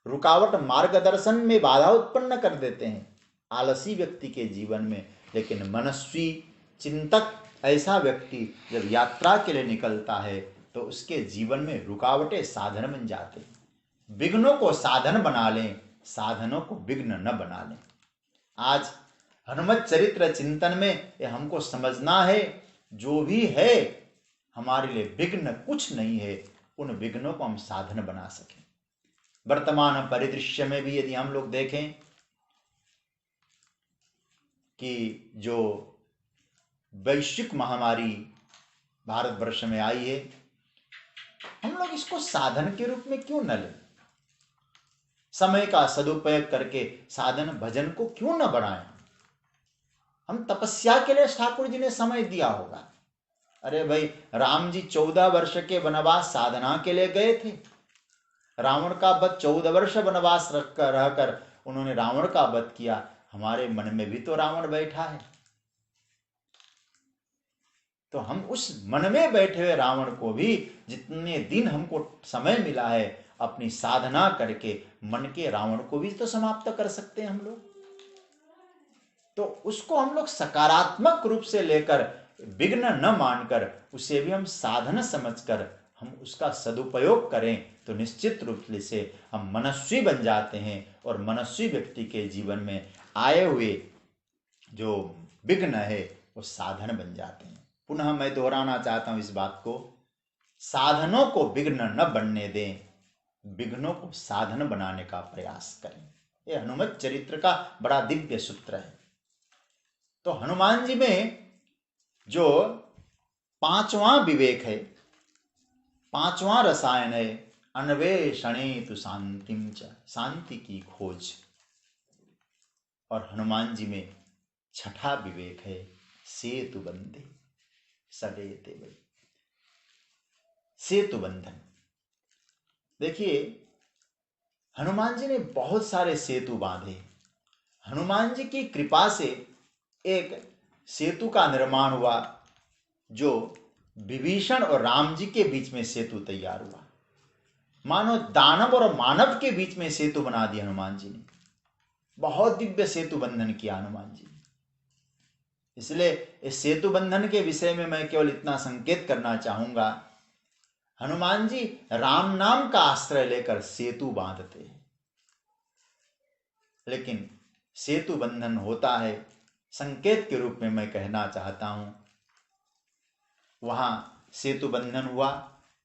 रुकावट मार्गदर्शन में बाधा उत्पन्न कर देते हैं आलसी व्यक्ति के जीवन में। लेकिन मनस्वी चिंतक ऐसा व्यक्ति जब यात्रा के लिए निकलता है तो उसके जीवन में रुकावटें साधन बन जाते हैं। विघ्नों को साधन बना लें, साधनों को विघ्न न बना लें। आज हनुमत चरित्र चिंतन में ये हमको समझना है, जो भी है हमारे लिए विघ्न कुछ नहीं है, उन विघ्नों को हम साधन बना सकें। वर्तमान परिदृश्य में भी यदि हम लोग देखें कि जो वैश्विक महामारी भारतवर्ष में आई है, हम लोग इसको साधन के रूप में क्यों न लें? समय का सदुपयोग करके साधन भजन को क्यों न बढ़ाएं? हम तपस्या के लिए ठाकुर जी ने समय दिया होगा। अरे भाई, राम जी 14 वर्ष के वनवास साधना के लिए गए थे। रावण का वध 14 वर्ष वनवास रहकर उन्होंने रावण का वध किया। हमारे मन में भी तो रावण बैठा है, तो हम उस मन में बैठे हुए रावण को भी जितने दिन हमको समय मिला है अपनी साधना करके मन के रावण को भी तो समाप्त कर सकते हैं हम लोग। तो उसको हम लोग सकारात्मक रूप से लेकर, विघ्न न मानकर, उसे भी हम साधन समझकर हम उसका सदुपयोग करें तो निश्चित रूप से हम मनस्वी बन जाते हैं और मनस्वी व्यक्ति के जीवन में आए हुए जो विघ्न है वो साधन बन जाते हैं। पुनः मैं दोहराना चाहता हूं इस बात को, साधनों को विघ्न न बनने दें, विघ्नों को साधन बनाने का प्रयास करें। ये हनुमत चरित्र का बड़ा दिव्य सूत्र है। तो हनुमान जी में जो पांचवा विवेक है, पांचवा रसायन है, अन्वेषणे तु शांतिम च, शांति की खोज। और हनुमान जी में छठा विवेक है, सेतु बंधे सडेते वै, सेतु बंधन। देखिए हनुमान जी ने बहुत सारे सेतु बांधे। हनुमान जी की कृपा से एक सेतु का निर्माण हुआ, जो विभीषण और राम जी के बीच में सेतु तैयार हुआ। मानो दानव और मानव के बीच में सेतु बना दिया हनुमान जी ने। बहुत दिव्य सेतु बंधन किया हनुमान जी ने। इसलिए इस सेतु बंधन के विषय में मैं केवल इतना संकेत करना चाहूंगा, हनुमान जी राम नाम का आश्रय लेकर सेतु बांधते हैं। लेकिन सेतु बंधन होता है, संकेत के रूप में मैं कहना चाहता हूं, वहां सेतु बंधन हुआ।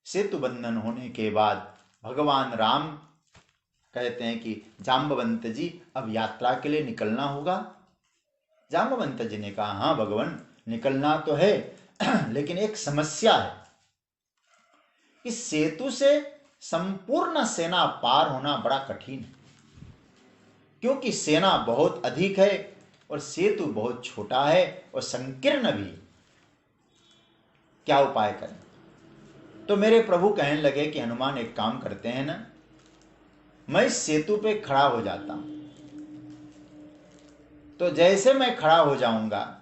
सेतु बंधन होने के बाद भगवान राम कहते हैं कि जाम्बवंत जी अब यात्रा के लिए निकलना होगा। जाम्बवंत जी ने कहा, हाँ भगवान निकलना तो है, लेकिन एक समस्या है। इस सेतु से संपूर्ण सेना पार होना बड़ा कठिन है, क्योंकि सेना बहुत अधिक है और सेतु बहुत छोटा है और संकीर्ण भी। क्या उपाय करें? तो मेरे प्रभु कहने लगे कि हनुमान एक काम करते हैं ना, मैं इस सेतु पे खड़ा हो जाता हूं। तो जैसे मैं खड़ा हो जाऊंगा,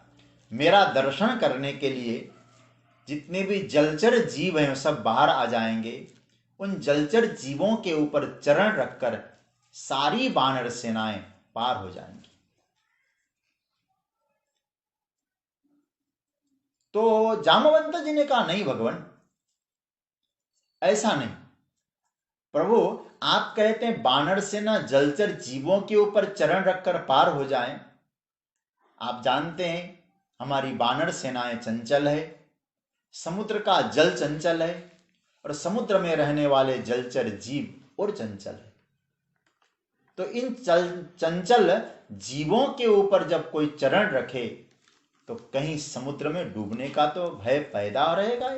मेरा दर्शन करने के लिए जितने भी जलचर जीव हैं सब बाहर आ जाएंगे। उन जलचर जीवों के ऊपर चरण रखकर सारी वानर सेनाएं पार हो जाएंगी। तो जाम्बवंत जी ने कहा, नहीं भगवान, ऐसा नहीं। प्रभु आप कहते हैं वानर सेना जलचर जीवों के ऊपर चरण रखकर पार हो जाए। आप जानते हैं हमारी वानर सेनाएं चंचल है, समुद्र का जल चंचल है और समुद्र में रहने वाले जलचर जीव और चंचल है। तो इन चंचल जीवों के ऊपर जब कोई चरण रखे तो कहीं समुद्र में डूबने का तो भय पैदा रहेगा,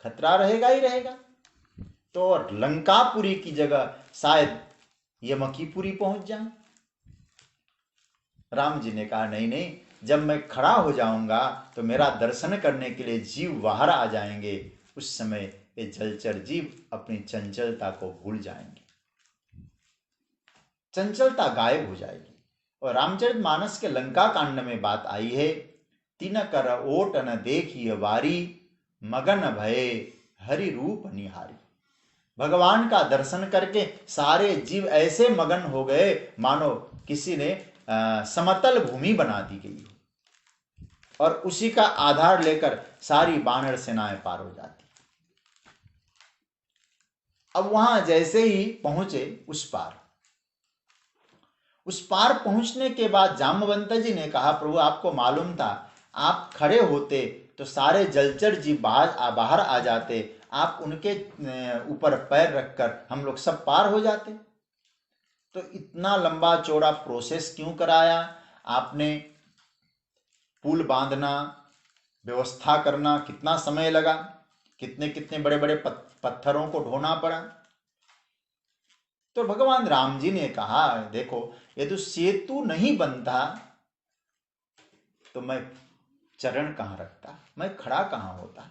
खतरा रहेगा ही रहेगा। तो लंकापुरी की जगह शायद यमकीपुरी पहुंच जाए। राम जी ने कहा, नहीं नहीं, जब मैं खड़ा हो जाऊंगा तो मेरा दर्शन करने के लिए जीव बाहर आ जाएंगे। उस समय ये जलचर जीव अपनी चंचलता को भूल जाएंगे, चंचलता गायब हो जाएगी। और रामचरितमानस के लंका कांड में बात आई है, तीन कर ओट न देखिए वारी, मगन भये हरि रूप निहारी। भगवान का दर्शन करके सारे जीव ऐसे मगन हो गए मानो किसी ने समतल भूमि बना दी गई और उसी का आधार लेकर सारी वानर सेनाएं पार हो जाती। अब वहां जैसे ही पहुंचे उस पार पहुंचने के बाद जाम्बवंत जी ने कहा, प्रभु आपको मालूम था, आप खड़े होते तो सारे जलचर जीव बाहर आ जाते, आप उनके ऊपर पैर रखकर हम लोग सब पार हो जाते। तो इतना लंबा चौड़ा प्रोसेस क्यों कराया आपने? पुल बांधना, व्यवस्था करना कितना समय लगा, कितने कितने बड़े बड़े पत्थरों को ढोना पड़ा। तो भगवान राम जी ने कहा, देखो ये तो सेतु नहीं बनता तो मैं चरण कहां रखता, मैं खड़ा कहां होता।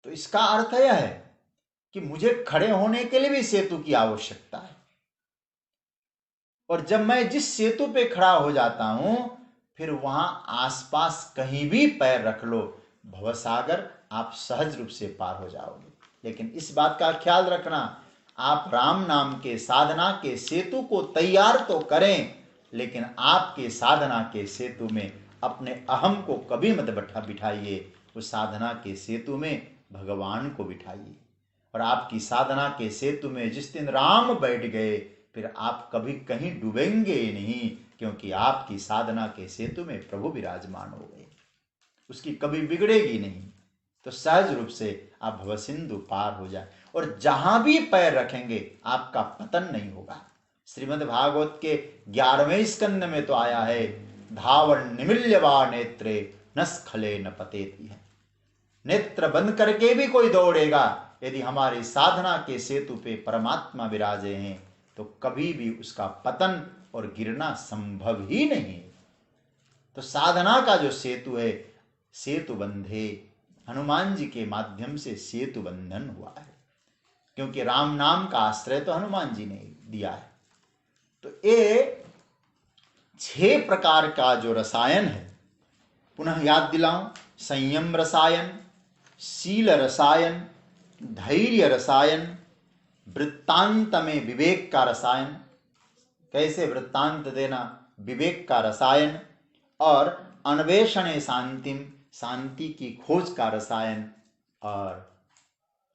तो इसका अर्थ यह है कि मुझे खड़े होने के लिए भी सेतु की आवश्यकता है। और जब मैं जिस सेतु पे खड़ा हो जाता हूं, फिर वहां आसपास कहीं भी पैर रख लो, भवसागर आप सहज रूप से पार हो जाओगे। लेकिन इस बात का ख्याल रखना, आप राम नाम के साधना के सेतु को तैयार तो करें, लेकिन आपके साधना के सेतु में अपने अहम को कभी मत बिठाइए। उस साधना के सेतु में भगवान को बिठाइए। और आपकी साधना के सेतु में जिस दिन राम बैठ गए, फिर आप कभी कहीं डूबेंगे नहीं, क्योंकि आपकी साधना के सेतु में प्रभु विराजमान हो गए, उसकी कभी बिगड़ेगी नहीं। तो सहज रूप से आप भवसिंधु पार हो जाए, और जहां भी पैर रखेंगे आपका पतन नहीं होगा। श्रीमद् भागवत के 11वें स्कंद में तो आया है, धावन निमिल्यवा नेत्रे न स्खले न पतेति है। नेत्र बंद करके भी कोई दौड़ेगा, यदि हमारी साधना के सेतु पे परमात्मा विराजे हैं तो कभी भी उसका पतन और गिरना संभव ही नहीं है। तो साधना का जो सेतु है, सेतु बंधे, हनुमान जी के माध्यम से सेतु बंधन हुआ है, क्योंकि राम नाम का आश्रय तो हनुमान जी ने दिया है। तो ये 6 प्रकार का जो रसायन है, पुनः याद दिलाऊं, संयम रसायन, शील रसायन, धैर्य रसायन, वृत्तांत में विवेक का रसायन, कैसे वृत्तांत देना, विवेक का रसायन, और अन्वेषणे शांतिम, शांति की खोज का रसायन, और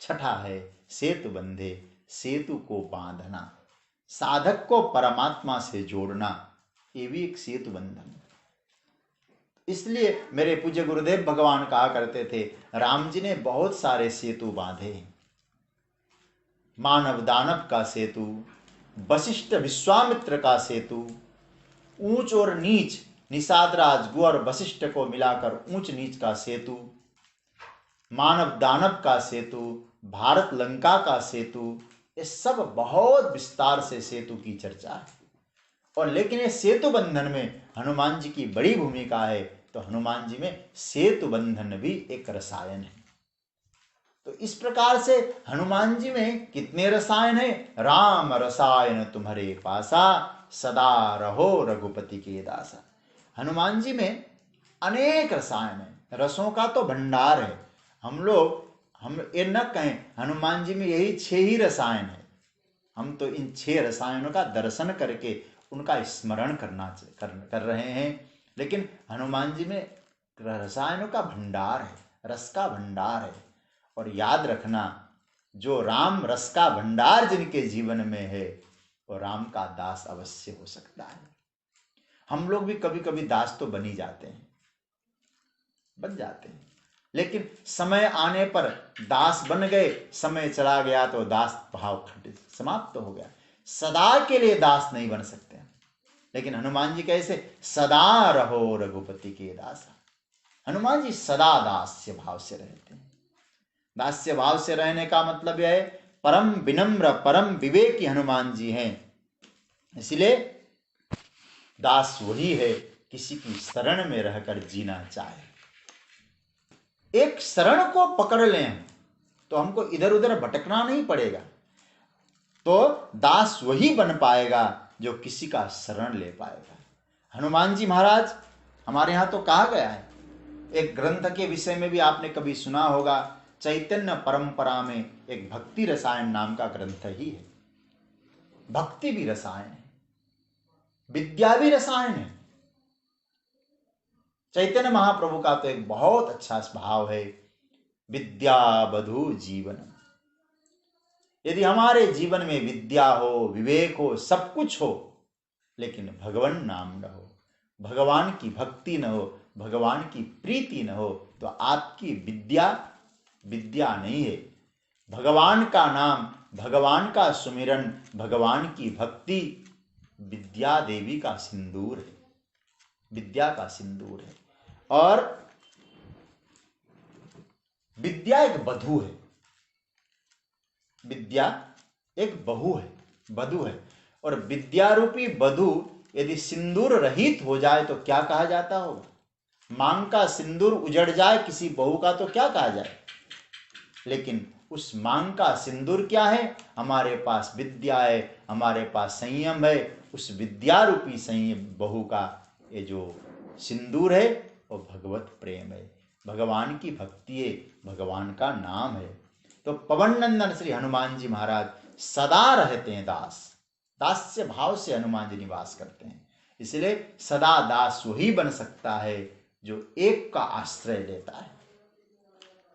छठा है सेतु बंधे, सेतु को बांधना, साधक को परमात्मा से जोड़ना, ये भी एक सेतु बंधन। इसलिए मेरे पूज्य गुरुदेव भगवान कहा करते थे, राम जी ने बहुत सारे सेतु बांधे हैं। मानव दानव का सेतु, वशिष्ठ विश्वामित्र का सेतु, ऊंच और नीच, निषाद राजगु और वशिष्ठ को मिलाकर ऊंच नीच का सेतु, मानव दानव का सेतु, भारत लंका का सेतु, ये सब बहुत विस्तार से सेतु की चर्चा है। और लेकिन ये सेतु बंधन में हनुमान जी की बड़ी भूमिका है, तो हनुमान जी में सेतु बंधन भी एक रसायन है। तो इस प्रकार से हनुमान जी में कितने रसायन है? राम रसायन तुम्हारे पासा, सदा रहो रघुपति के दासा। हनुमान जी में अनेक रसायन है, रसों का तो भंडार है। हम ये न कहें हनुमान जी में यही 6 ही रसायन है, हम तो इन 6 रसायनों का दर्शन करके उनका स्मरण कर रहे हैं। लेकिन हनुमान जी में रसायनों का भंडार है, रस का भंडार है। और याद रखना, जो राम रस का भंडार जिनके जीवन में है, वो राम का दास अवश्य हो सकता है। हम लोग भी कभी कभी दास तो बन ही जाते हैं, बन जाते हैं, लेकिन समय आने पर दास बन गए, समय चला गया तो दास भाव समाप्त हो गया। सदा के लिए दास नहीं बन सकते। लेकिन हनुमान जी कैसे? सदा रहो रघुपति के दासा। हनुमान जी सदा दास्य भाव से रहते हैं। दास्य भाव से रहने का मतलब यह है, परम विनम्र परम विवेकी हनुमान जी हैं। इसलिए दास वही है किसी की शरण में रहकर जीना चाहे। एक शरण को पकड़ लें तो हमको इधर उधर भटकना नहीं पड़ेगा। तो दास वही बन पाएगा जो किसी का शरण ले पाएगा। हनुमान जी महाराज हमारे यहाँ तो कहा गया है, एक ग्रंथ के विषय में भी आपने कभी सुना होगा, चैतन्य परंपरा में एक भक्ति रसायन नाम का ग्रंथ ही है। भक्ति भी रसायन है, विद्या भी रसायन है। चैतन्य महाप्रभु का तो एक बहुत अच्छा भाव है, विद्या बधु जीवन। यदि हमारे जीवन में विद्या हो, विवेक हो, सब कुछ हो, लेकिन भगवान नाम न हो, भगवान की भक्ति न हो, भगवान की प्रीति न हो, तो आपकी विद्या नहीं है। भगवान का नाम, भगवान का सुमिरन, भगवान की भक्ति विद्या देवी का सिंदूर है, विद्या का सिंदूर है। और विद्या एक बधू है, विद्या एक बहू है, बधू है। और विद्या रूपी बधू यदि सिंदूर रहित हो जाए तो क्या कहा जाता होगा? मांग का सिंदूर उजड़ जाए किसी बहू का तो क्या कहा जाए? लेकिन उस मांग का सिंदूर क्या है? हमारे पास विद्या है, हमारे पास संयम है। उस विद्या रूपी संयम बहू का ये जो सिंदूर है वो भगवत प्रेम है, भगवान की भक्ति है, भगवान का नाम है। तो पवन नंदन श्री हनुमान जी महाराज सदा रहते हैं दास, दास्य भाव से हनुमान जी निवास करते हैं। इसलिए सदा दास वही बन सकता है जो एक का आश्रय लेता है।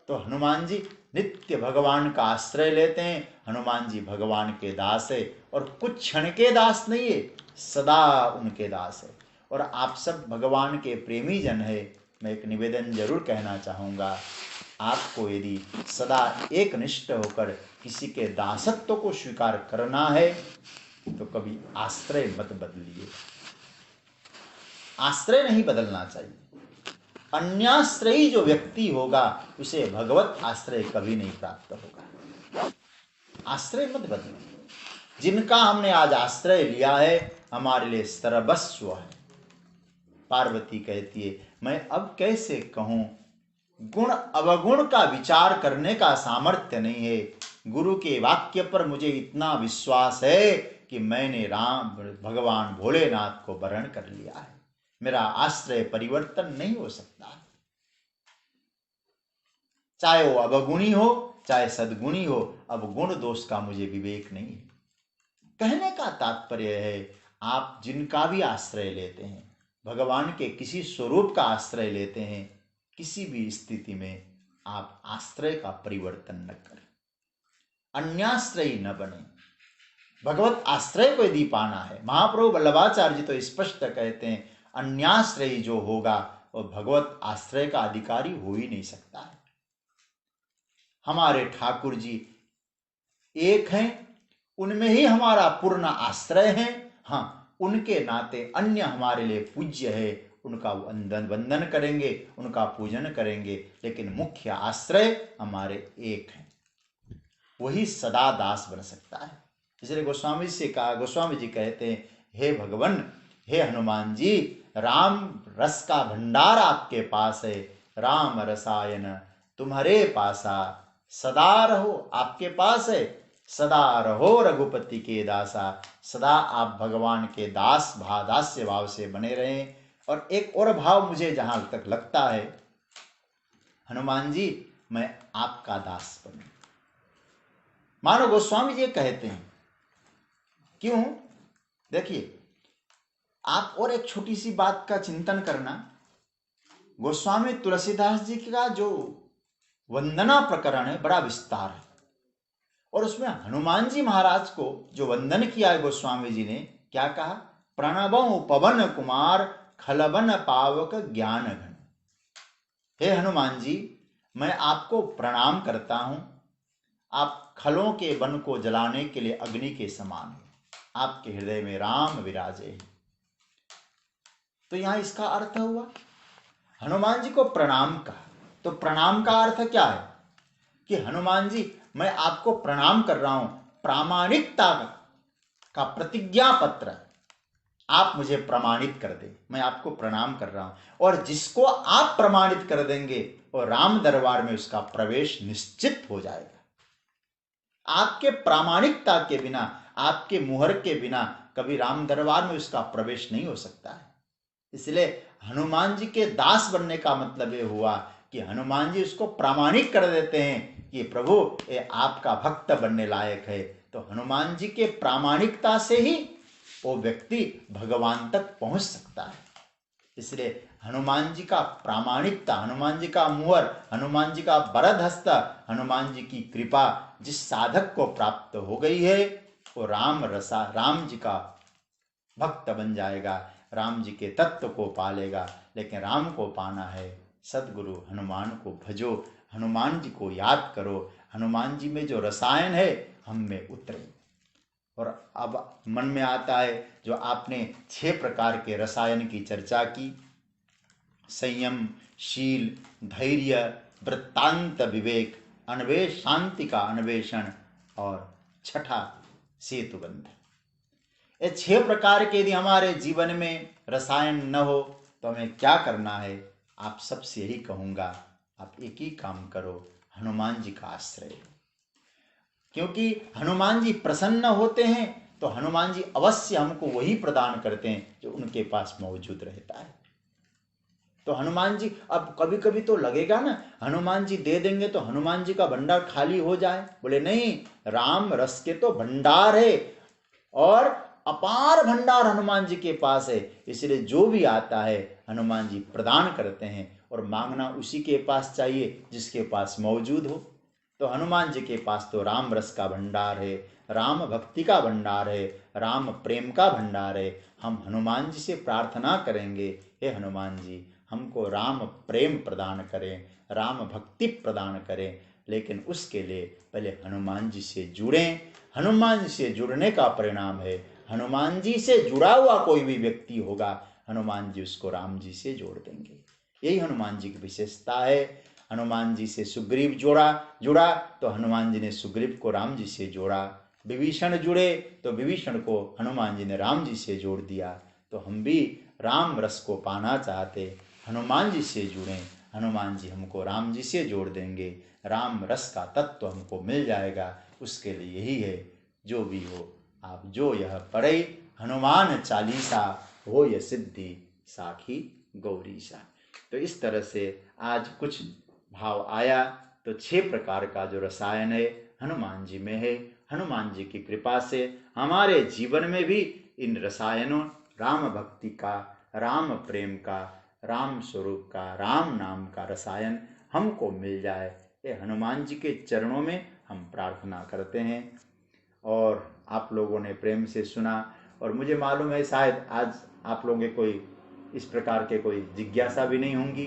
तो हनुमान जी नित्य भगवान का आश्रय लेते हैं। हनुमान जी भगवान के दास है और कुछ क्षण के दास नहीं है, सदा उनके दास है। और आप सब भगवान के प्रेमी जन है। मैं एक निवेदन जरूर कहना चाहूँगा, आपको यदि सदा एक निष्ठ होकर किसी के दासत्व को स्वीकार करना है तो कभी आश्रय मत बदलिए। आश्रय नहीं बदलना चाहिए। अन्याश्रयी जो व्यक्ति होगा उसे भगवत आश्रय कभी नहीं प्राप्त होगा। आश्रय मत बदलो। जिनका हमने आज आश्रय लिया है हमारे लिए सर्वस्व है। पार्वती कहती है, मैं अब कैसे कहूं, गुण अवगुण का विचार करने का सामर्थ्य नहीं है। गुरु के वाक्य पर मुझे इतना विश्वास है कि मैंने राम भगवान भोलेनाथ को वरण कर लिया है। मेरा आश्रय परिवर्तन नहीं हो सकता। चाहे वो अवगुणी हो चाहे सद्गुणी हो, अब गुण दोष का मुझे विवेक नहीं है। कहने का तात्पर्य है, आप जिनका भी आश्रय लेते हैं, भगवान के किसी स्वरूप का आश्रय लेते हैं, किसी भी स्थिति में आप आश्रय का परिवर्तन न करें, अन्याश्रयी न बने। भगवत आश्रय को यदि पाना है, महाप्रभु वल्लभाचार्य जी तो स्पष्ट कहते हैं, अन्याश्रयी जो होगा वो भगवत आश्रय का अधिकारी हो ही नहीं सकता है। हमारे ठाकुर जी एक हैं, उनमें ही हमारा पूर्ण आश्रय है। हाँ, उनके नाते अन्य हमारे लिए पूज्य है, उनका वंदन करेंगे, उनका पूजन करेंगे, लेकिन मुख्य आश्रय हमारे एक है, वही सदा दास बन सकता है। इसलिए गोस्वामी से कहा, गोस्वामी जी कहते हैं, हे भगवान, हे हनुमान जी, राम रस का भंडार आपके पास है, राम रसायन तुम्हारे पासा, सदा रहो आपके पास है, सदा रहो रघुपति के दासा। सदा आप भगवान के दास्य भाव से बने रहें। और एक और भाव मुझे जहां तक लगता है, हनुमान जी मैं आपका दास बनूं। मानो गोस्वामी जी कहते हैं, क्यों? देखिए, आप और एक छोटी सी बात का चिंतन करना, गोस्वामी तुलसीदास जी का जो वंदना प्रकरण है बड़ा विस्तार है, और उसमें हनुमान जी महाराज को जो वंदन किया है गोस्वामी जी ने, क्या कहा? प्रणवं पवन कुमार खलबन पावक ज्ञान घन। हे हनुमान जी, मैं आपको प्रणाम करता हूं। आप खलों के वन को जलाने के लिए अग्नि के समान हैं, आपके हृदय में राम विराजे हैं। तो यहां इसका अर्थ हुआ, हनुमान जी को प्रणाम कहा, तो प्रणाम का अर्थ क्या है कि हनुमान जी मैं आपको प्रणाम कर रहा हूं, प्रामाणिकता का प्रतिज्ञा पत्र आप मुझे प्रमाणित कर दे, मैं आपको प्रणाम कर रहा हूं। और जिसको आप प्रमाणित कर देंगे और राम दरबार में उसका प्रवेश निश्चित हो जाएगा। आपके प्रामाणिकता के बिना, आपके मुहर के बिना कभी राम दरबार में उसका प्रवेश नहीं हो सकता है। इसलिए हनुमान जी के दास बनने का मतलब ये हुआ कि हनुमान जी उसको प्रामाणिक कर देते हैं कि प्रभु ये आपका भक्त बनने लायक है। तो हनुमान जी के प्रामाणिकता से ही वो व्यक्ति भगवान तक पहुंच सकता है। इसलिए हनुमान जी का प्रामाणिकता, हनुमान जी का मुहर, हनुमान जी का वरद हस्त, हनुमान जी की कृपा जिस साधक को प्राप्त हो गई है वो राम जी का भक्त बन जाएगा, राम जी के तत्व को पालेगा। लेकिन राम को पाना है, सदगुरु हनुमान को भजो, हनुमान जी को याद करो, हनुमान जी में जो रसायन है हम में उतरे। और अब मन में आता है जो आपने 6 प्रकार के रसायन की चर्चा की, संयम, शील, धैर्य, वृत्तांत विवेक, अन्वेष, शांति का अन्वेषण, और छठा सेतुबंध। ये 6 प्रकार के यदि हमारे जीवन में रसायन न हो तो हमें क्या करना है? आप सबसे यही कहूँगा, आप एक ही काम करो, हनुमान जी का आश्रय लो। क्योंकि हनुमान जी प्रसन्न होते हैं तो हनुमान जी अवश्य हमको वही प्रदान करते हैं जो उनके पास मौजूद रहता है। तो हनुमान जी, अब कभी कभी तो लगेगा ना हनुमान जी दे देंगे तो हनुमान जी का भंडार खाली हो जाए। बोले नहीं, राम रस के तो भंडार है और अपार भंडार हनुमान जी के पास है। इसलिए जो भी आता है हनुमान जी प्रदान करते हैं और मांगना उसी के पास चाहिए जिसके पास मौजूद हो। तो हनुमान जी के पास तो राम रस का भंडार है, राम भक्ति का भंडार है, राम प्रेम का भंडार है। हम हनुमान जी से प्रार्थना करेंगे, हे हनुमान जी हमको राम प्रेम प्रदान करें, राम भक्ति प्रदान करें। लेकिन उसके लिए पहले हनुमान जी से जुड़ें। हनुमान जी से जुड़ने का परिणाम है, हनुमान जी से जुड़ा हुआ कोई भी व्यक्ति होगा, हनुमान जी उसको राम जी से जोड़ देंगे। यही हनुमान जी की विशेषता है। हनुमान जी से सुग्रीव जुड़ा तो हनुमान जी ने सुग्रीव को राम जी से जोड़ा। विभीषण जुड़े तो विभीषण को हनुमान जी ने राम जी से जोड़ दिया। तो हम भी राम रस को पाना चाहते, हनुमान जी से जुड़ें, हनुमान जी हमको राम जी से जोड़ देंगे, राम रस का तत्व हमको मिल जाएगा। उसके लिए यही है, जो भी हो आप जो यह पढ़े हनुमान चालीसा, हो यह सिद्धि साखी गौरीसा। तो इस तरह से आज कुछ भाव आया। तो 6 प्रकार का जो रसायन है हनुमान जी में है। हनुमान जी की कृपा से हमारे जीवन में भी इन रसायनों, राम भक्ति का, राम प्रेम का, राम स्वरूप का, राम नाम का रसायन हमको मिल जाए, ये हनुमान जी के चरणों में हम प्रार्थना करते हैं। और आप लोगों ने प्रेम से सुना, और मुझे मालूम है शायद आज आप लोगों के कोई इस प्रकार के कोई जिज्ञासा भी नहीं होंगी,